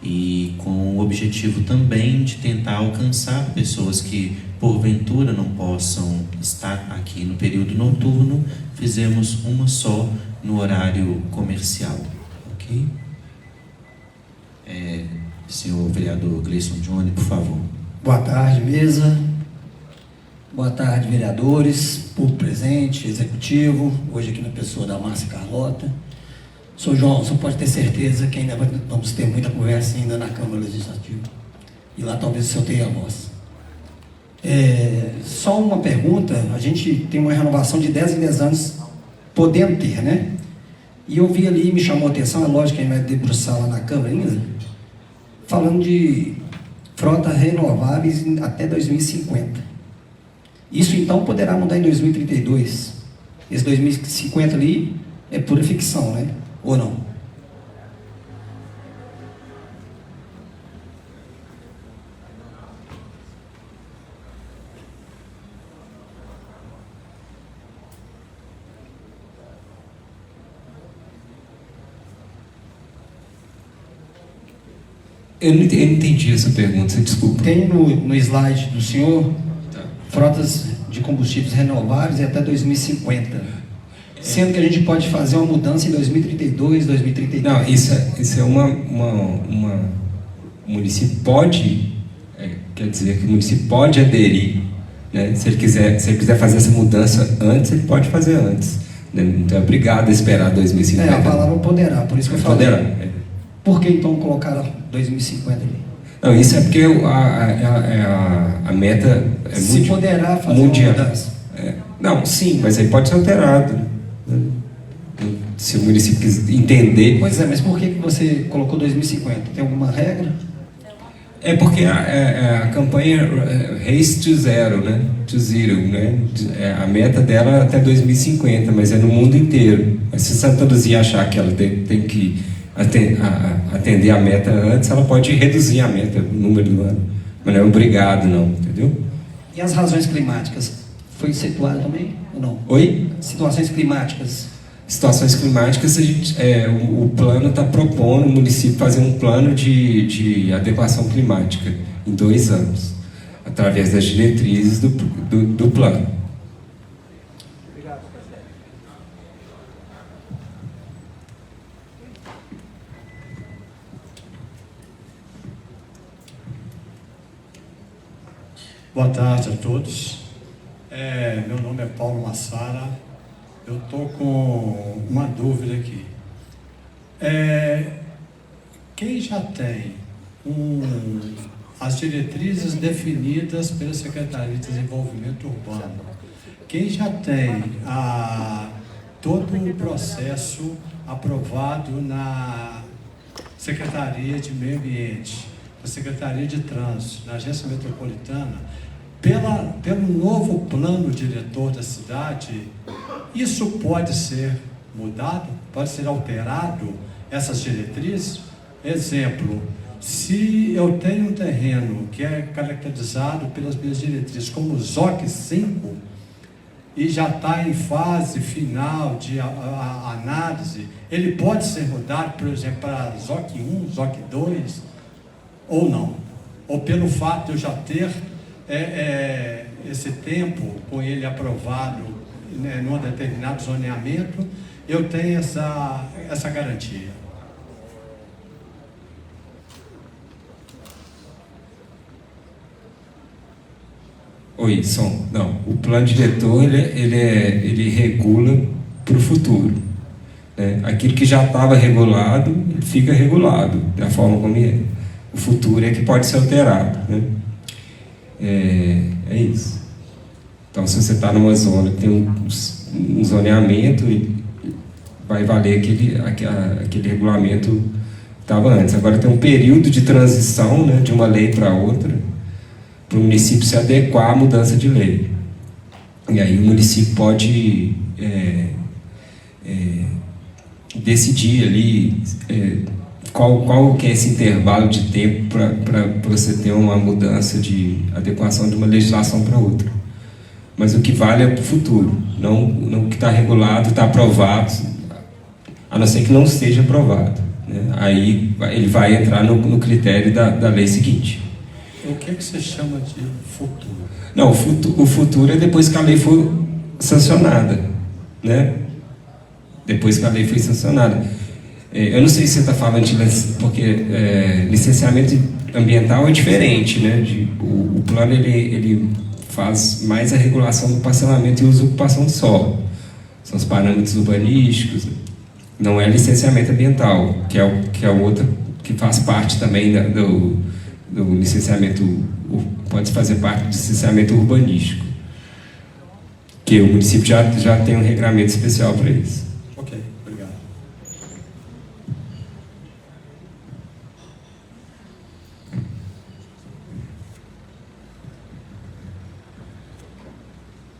e com o objetivo também de tentar alcançar pessoas que porventura não possam estar aqui no período noturno. Fizemos uma só no horário comercial, ok? Senhor vereador Gleison Johnny, por favor. Boa tarde, mesa. Boa tarde, vereadores, público presente, executivo, hoje aqui na pessoa da Márcia Carlota. Sr. João, você pode ter certeza que ainda vamos ter muita conversa ainda na Câmara Legislativa. E lá talvez o senhor tenha a voz. Só uma pergunta, a gente tem uma renovação de 10 em 10 anos, podendo ter, né? E eu vi ali, me chamou a atenção, é lógico que a gente vai debruçar lá na Câmara ainda, falando de frota renováveis até 2050. Isso então poderá mudar em 2032. Esse 2050 ali é pura ficção, né? Ou não? Eu não entendi essa pergunta, desculpa. Tem no slide do senhor frotas de combustíveis renováveis até 2050. Sendo que a gente pode fazer uma mudança em 2032, 2033. Não, isso é uma o município pode, quer dizer que o município pode aderir, né? Se ele quiser fazer essa mudança antes, ele pode fazer antes, né? Não é obrigado a esperar 2050. A palavra poderá, por isso que eu falei. Poderá. Por que então colocaram 2050 ali? Não, isso é porque a meta é se poderá fazer mundial. Uma mudança. Não, sim, mas aí pode ser alterado, né? Se o município quiser entender. Pois é, mas por que você colocou 2050? Tem alguma regra? É porque a campanha Race to Zero, né? To Zero, né? A meta dela é até 2050, mas é no mundo inteiro. Mas se Santa Luzia achar que ela tem que atender a meta antes, ela pode reduzir a meta, o número do ano. Mas não é obrigado, não, entendeu? E as razões climáticas? Foi situado também ou não? Oi? Situações climáticas. Situações climáticas, o plano está propondo o município fazer um plano de adequação climática em 2 anos, através das diretrizes do plano. Obrigado. Boa tarde a todos. Meu nome é Paulo Massara. Eu estou com uma dúvida aqui. Quem já tem as diretrizes definidas pela Secretaria de Desenvolvimento Urbano, quem já tem todo o processo aprovado na Secretaria de Meio Ambiente, na Secretaria de Trânsito, na Agência Metropolitana, pelo novo plano diretor da cidade, isso pode ser mudado, pode ser alterado, essas diretrizes? Exemplo, se eu tenho um terreno que é caracterizado pelas minhas diretrizes como ZOC 5 e já está em fase final de análise, ele pode ser mudado, por exemplo, para ZOC 1, ZOC 2 ou não? Ou pelo fato de eu já ter esse tempo com ele aprovado, né, num determinado zoneamento, eu tenho essa garantia. Oi, som. Não, o plano diretor ele regula para o futuro. Né? Aquilo que já estava regulado, ele fica regulado da forma como é. O futuro é que pode ser alterado. Né? É isso. Então, se você está numa zona que tem um zoneamento, vai valer aquele regulamento que estava antes. Agora tem um período de transição, né, de uma lei para outra, para o município se adequar à mudança de lei. E aí o município pode decidir ali qual que é esse intervalo de tempo para você ter uma mudança de adequação de uma legislação para outra. Mas o que vale é para o futuro, não o que está regulado, está aprovado, a não ser que não esteja aprovado. Né? Aí ele vai entrar no critério da lei seguinte. O que você chama de futuro? Não, o futuro é depois que a lei for sancionada, né? Depois que a lei foi sancionada. Eu não sei se você está falando de porque licenciamento ambiental é diferente, né? O plano ele faz mais a regulação do parcelamento e uso de ocupação de solo. São os parâmetros urbanísticos. Não é licenciamento ambiental, que é o outro que faz parte também do licenciamento, pode fazer parte do licenciamento urbanístico, que o município já tem um regramento especial para isso. Ok, obrigado.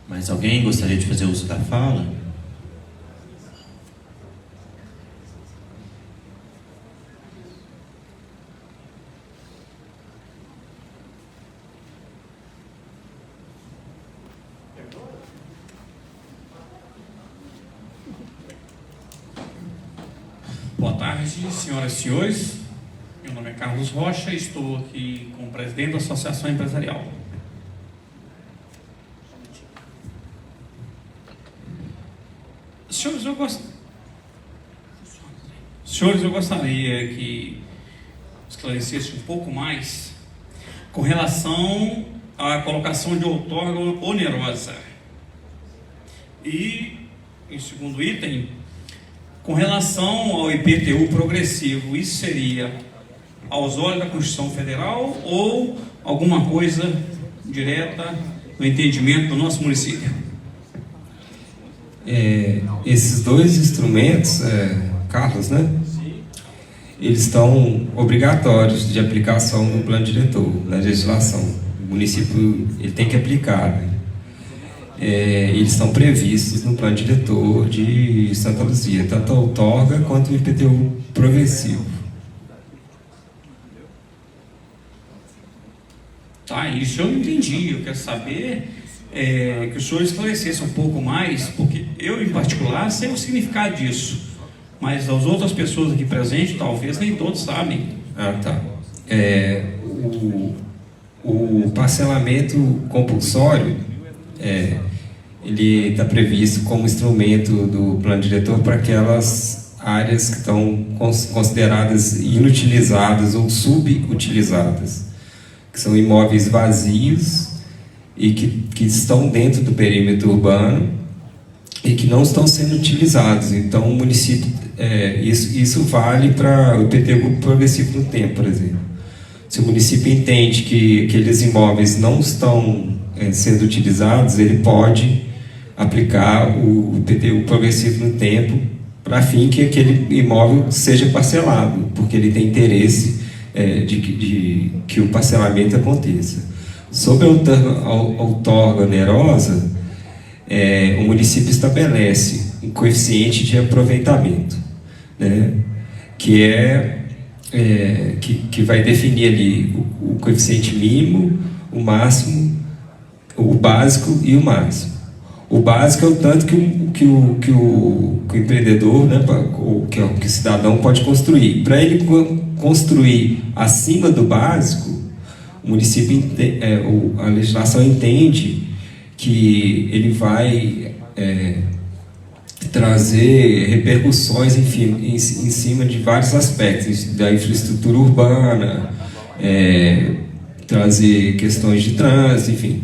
Mais alguém gostaria de fazer uso da fala? Boa tarde, senhoras e senhores. Meu nome é Carlos Rocha e estou aqui como presidente da Associação Empresarial. Senhores, eu gostaria que esclarecesse um pouco mais com relação à colocação de outorga onerosa. E, em segundo item, com relação ao IPTU progressivo, isso seria aos olhos da Constituição Federal ou alguma coisa direta no entendimento do nosso município? Esses dois instrumentos, Carlos, né? Eles estão obrigatórios de aplicação no plano diretor, na legislação. O município ele tem que aplicar. Né? Eles estão previstos no plano diretor de Santa Luzia, tanto a outorga quanto o IPTU progressivo. Tá, isso eu entendi. Eu quero saber que o senhor esclarecesse um pouco mais, porque eu, em particular, sei o significado disso, mas as outras pessoas aqui presentes, talvez nem todos sabem. Ah, tá. O parcelamento compulsório, ele está previsto como instrumento do plano diretor para aquelas áreas que estão consideradas inutilizadas ou subutilizadas, que são imóveis vazios e que estão dentro do perímetro urbano e que não estão sendo utilizados. Então, o município, isso vale para o IPTU progressivo no tempo, por exemplo. Se o município entende que aqueles imóveis não estão sendo utilizados, ele pode aplicar o IPTU progressivo no tempo para fim que aquele imóvel seja parcelado, porque ele tem interesse de que o parcelamento aconteça. Sobre a outorga onerosa, o município estabelece um coeficiente de aproveitamento, né, que vai definir ali o coeficiente mínimo, o máximo, o básico e o máximo. O básico é o tanto que o empreendedor, né, que o cidadão pode construir. Para ele construir acima do básico, o município, a legislação entende que ele vai trazer repercussões, enfim, em cima de vários aspectos da infraestrutura urbana, trazer questões de trânsito, enfim.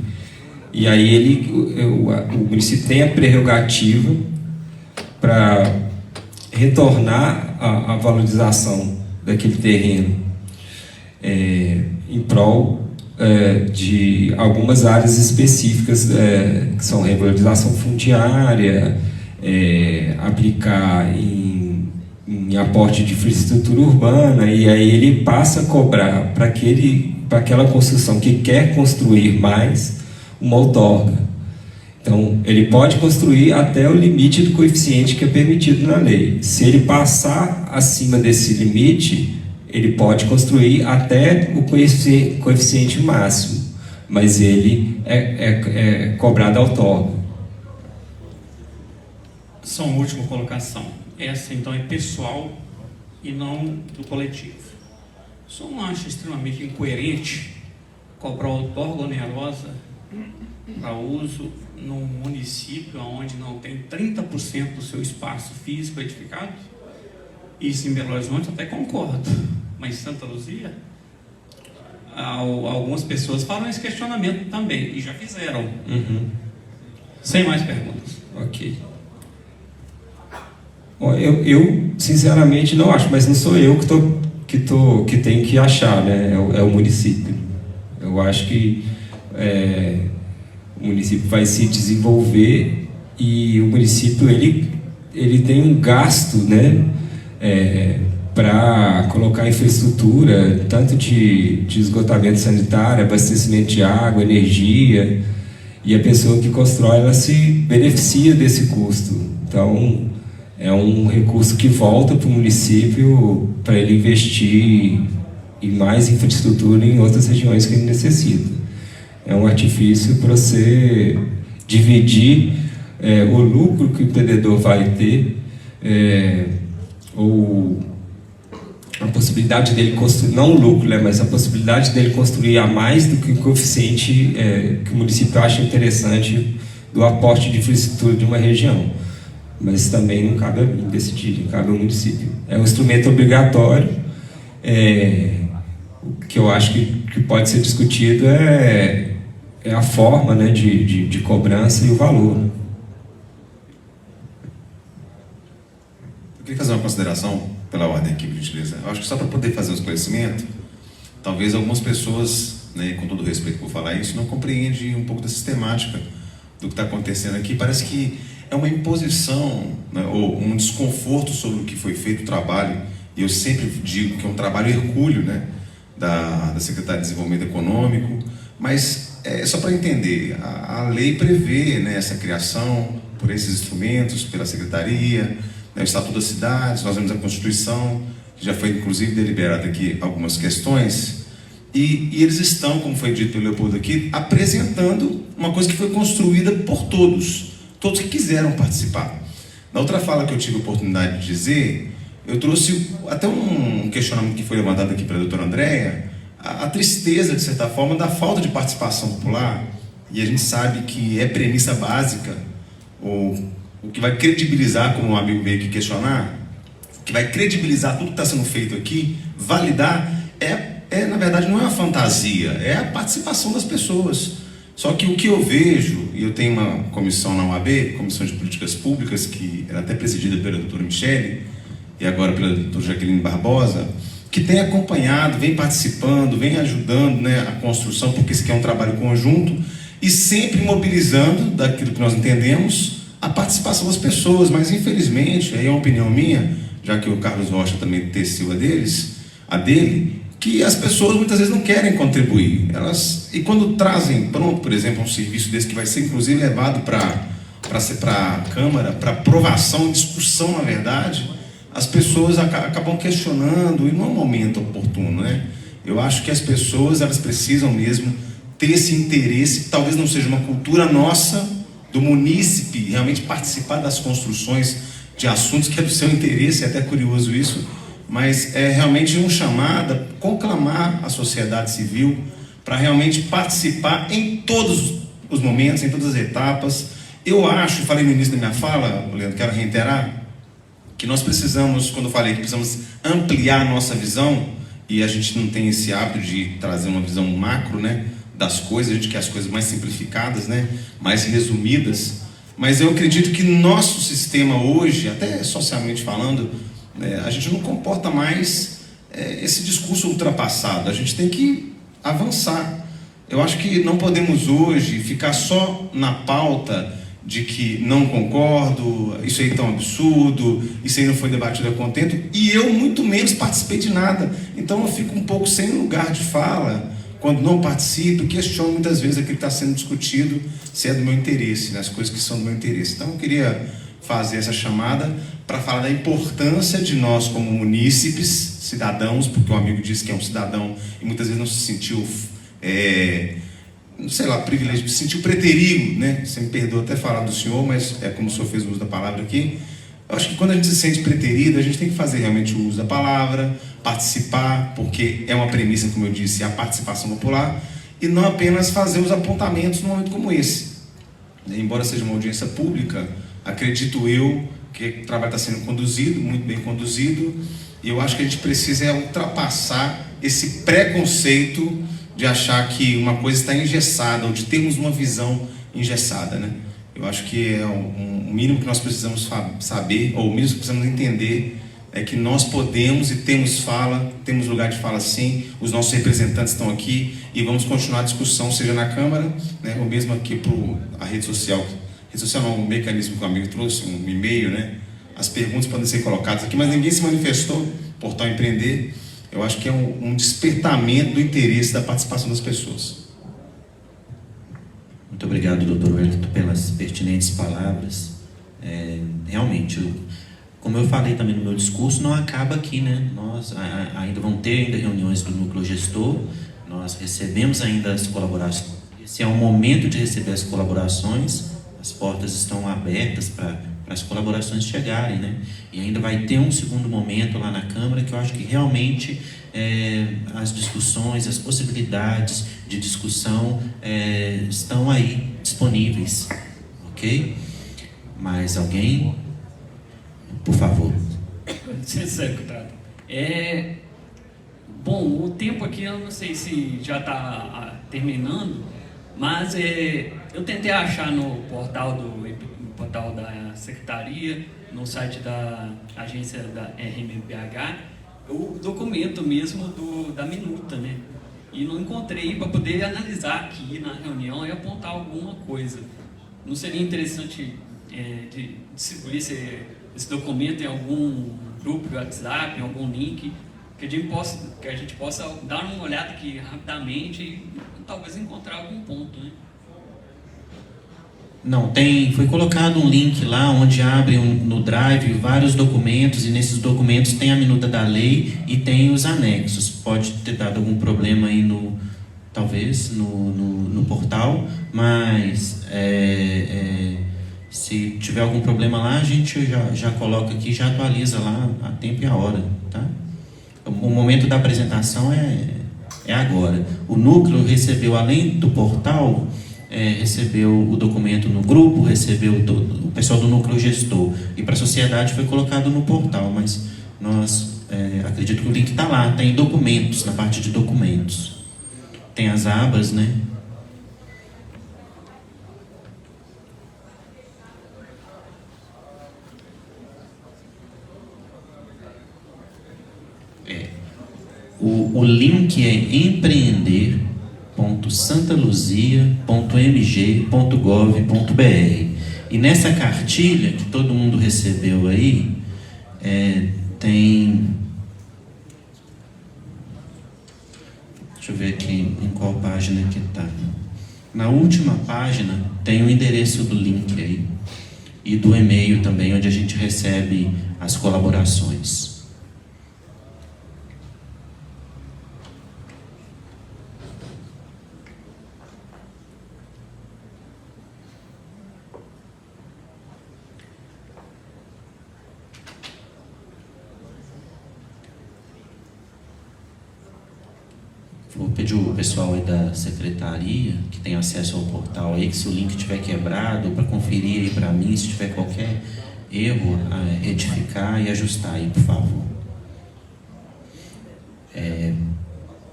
E aí o município tem a prerrogativa para retornar a valorização daquele terreno em prol de algumas áreas específicas, que são regularização fundiária, aplicar em aporte de infraestrutura urbana, e aí ele passa a cobrar para aquela construção que quer construir mais uma outorga. Então, ele pode construir até o limite do coeficiente que é permitido na lei. Se ele passar acima desse limite, ele pode construir até o coeficiente máximo, mas ele é cobrado a outorga. Só uma última colocação. Essa, então, é pessoal e não do coletivo. Só não acho extremamente incoerente cobrar outorga onerosa para uso num município onde não tem 30% do seu espaço físico edificado? Isso em Belo Horizonte até concordo, mas em Santa Luzia, algumas pessoas falam esse questionamento também, e já fizeram. Sem mais perguntas. Ok. Bom, eu sinceramente não acho, mas não sou eu que tenho que achar, né? É o município. Eu acho que o município vai se desenvolver e o município ele tem um gasto, né, para colocar infraestrutura, tanto de esgotamento sanitário, abastecimento de água, energia, e a pessoa que constrói, ela se beneficia desse custo. Então, é um recurso que volta para o município para ele investir em mais infraestrutura em outras regiões que ele necessita. É um artifício para você dividir o lucro que o empreendedor vai ter, ou a possibilidade dele construir, não o lucro, né, mas a possibilidade dele construir a mais do que o coeficiente que o município acha interessante do aporte de infraestrutura de uma região. Mas também não cabe a mim decidir, cabe ao município. É um instrumento obrigatório. O que eu acho que pode ser discutido é a forma, né, de cobrança e o valor. Eu queria fazer uma consideração pela ordem aqui, por gentileza. Eu acho que só para poder fazer um esclarecimento, talvez algumas pessoas, né, com todo respeito por falar isso, não compreendem um pouco da sistemática do que está acontecendo aqui. Parece que é uma imposição, né, ou um desconforto sobre o que foi feito o trabalho, e eu sempre digo que é um trabalho hercúleo, né, da Secretaria de Desenvolvimento Econômico, mas só para entender, a lei prevê, né, essa criação por esses instrumentos, pela Secretaria, né, o Estatuto das Cidades, nós vemos a Constituição, que já foi inclusive deliberada aqui algumas questões, e eles estão, como foi dito pelo Leopoldo aqui, apresentando uma coisa que foi construída por todos que quiseram participar. Na outra fala que eu tive a oportunidade de dizer, eu trouxe até um questionamento que foi levantado aqui pela doutora Andréia, a tristeza, de certa forma, da falta de participação popular, e a gente sabe que é premissa básica, ou o que vai credibilizar, como um amigo veio aqui questionar, o que vai credibilizar tudo que está sendo feito aqui, validar, na verdade, não é uma fantasia, é a participação das pessoas. Só que o que eu vejo, e eu tenho uma comissão na UAB, Comissão de Políticas Públicas, que era até presidida pela doutora Michele, e agora pela doutora Jaqueline Barbosa, que tem acompanhado, vem participando, vem ajudando, né, a construção, porque isso aqui é um trabalho conjunto, e sempre mobilizando, daquilo que nós entendemos, a participação das pessoas. Mas infelizmente, aí é uma opinião minha, já que o Carlos Rocha também teceu a dele, que as pessoas muitas vezes não querem contribuir. E quando trazem pronto, por exemplo, um serviço desse que vai ser inclusive levado para a Câmara, para aprovação, discussão, na verdade, as pessoas acabam questionando, e não é um momento oportuno, né? Eu acho que as pessoas, elas precisam mesmo ter esse interesse, talvez não seja uma cultura nossa, do munícipe, realmente participar das construções de assuntos que é do seu interesse, é até curioso isso, mas é realmente um chamado a conclamar a sociedade civil para realmente participar em todos os momentos, em todas as etapas. Eu acho, falei no início da minha fala, Leandro, quero reiterar, que nós precisamos, quando eu falei que precisamos ampliar a nossa visão, e a gente não tem esse hábito de trazer uma visão macro, né, das coisas, a gente quer as coisas mais simplificadas, né, mais resumidas, mas eu acredito que nosso sistema hoje, até socialmente falando, a gente não comporta mais esse discurso ultrapassado. A gente tem que avançar. Eu acho que não podemos hoje ficar só na pauta de que não concordo, isso aí é tão absurdo, isso aí não foi debatido a contento, e eu muito menos participei de nada. Então eu fico um pouco sem lugar de fala quando não participo, questiono muitas vezes aquilo que está sendo discutido, se é do meu interesse, né, as coisas que são do meu interesse. Então eu queria fazer essa chamada para falar da importância de nós como munícipes, cidadãos, porque um amigo disse que é um cidadão e muitas vezes não se sentiu, sei lá, privilégio, se sentiu preterido, né? Você me perdoa até falar do senhor, mas é como o senhor fez o uso da palavra aqui. Eu acho que quando a gente se sente preterido, a gente tem que fazer realmente o uso da palavra, participar, porque é uma premissa, como eu disse, a participação popular, e não apenas fazer os apontamentos num momento como esse. Embora seja uma audiência pública, acredito eu que o trabalho está sendo conduzido, muito bem conduzido, e eu acho que a gente precisa ultrapassar esse preconceito de achar que uma coisa está engessada, ou de termos uma visão engessada, né? Eu acho que é o mínimo que nós precisamos saber, ou o mínimo que precisamos entender, é que nós podemos e temos fala, temos lugar de fala sim, os nossos representantes estão aqui, e vamos continuar a discussão, seja na Câmara, né, ou mesmo aqui para a rede social não é um mecanismo que o amigo trouxe, um e-mail, né? As perguntas podem ser colocadas aqui, mas ninguém se manifestou, Portal Empreender. Eu acho que é um despertamento do interesse da participação das pessoas. Muito obrigado, doutor Wellington, pelas pertinentes palavras. Realmente, como eu falei também no meu discurso, não acaba aqui, né? Nós ainda vamos ter reuniões do núcleo gestor, nós recebemos ainda as colaborações. Esse é o momento de receber as colaborações, as portas estão abertas para as colaborações chegarem, né? E ainda vai ter um segundo momento lá na Câmara que eu acho que realmente as discussões, as possibilidades de discussão estão aí disponíveis, ok? Mais alguém? Por favor. Secretário. Bom, o tempo aqui eu não sei se já está terminando, mas eu tentei achar no portal da Secretaria, no site da agência da RMBH, o documento mesmo da minuta, né? E não encontrei para poder analisar aqui na reunião e apontar alguma coisa. Não seria interessante de distribuir esse documento em algum grupo de WhatsApp, em algum link, que a gente possa dar uma olhada aqui rapidamente e talvez encontrar algum ponto, né? Não, foi colocado um link lá onde abre no Drive vários documentos, e nesses documentos tem a minuta da lei e tem os anexos. Pode ter dado algum problema aí talvez no portal, mas se tiver algum problema lá, a gente já coloca aqui, já atualiza lá a tempo e a hora, tá? O momento da apresentação é agora. O núcleo recebeu, além do portal, recebeu o documento no grupo, recebeu o pessoal do núcleo gestor, e para a sociedade foi colocado no portal, mas nós acredito que o link está lá, tem documentos, na parte de documentos, tem as abas, né? O link é empreender.santaluzia.mg.gov.br. E nessa cartilha que todo mundo recebeu aí, tem... Deixa eu ver aqui em qual página que está. Na última página tem o endereço do link aí. E do e-mail também, onde a gente recebe as colaborações. Vou pedir o pessoal aí da secretaria, que tem acesso ao portal aí, que se o link estiver quebrado, para conferir aí para mim, se tiver qualquer erro, retificar e ajustar aí, por favor.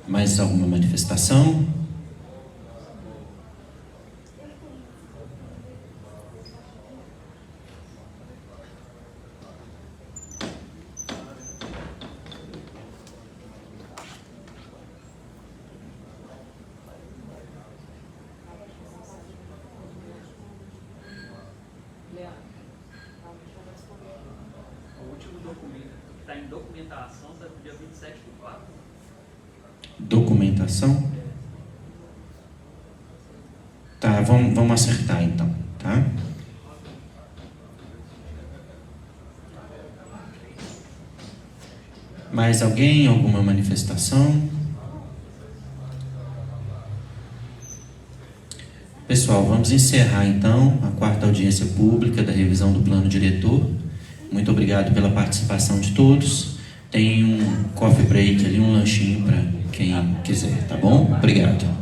Mais alguma manifestação? Documentação está no dia 27/4. Documentação? Tá, vamos acertar então, tá? Mais alguém? Alguma manifestação? Pessoal, vamos encerrar então a 4ª audiência pública da revisão do plano diretor. Muito obrigado pela participação de todos. Tem um coffee break ali, um lanchinho para quem quiser, tá bom? Obrigado.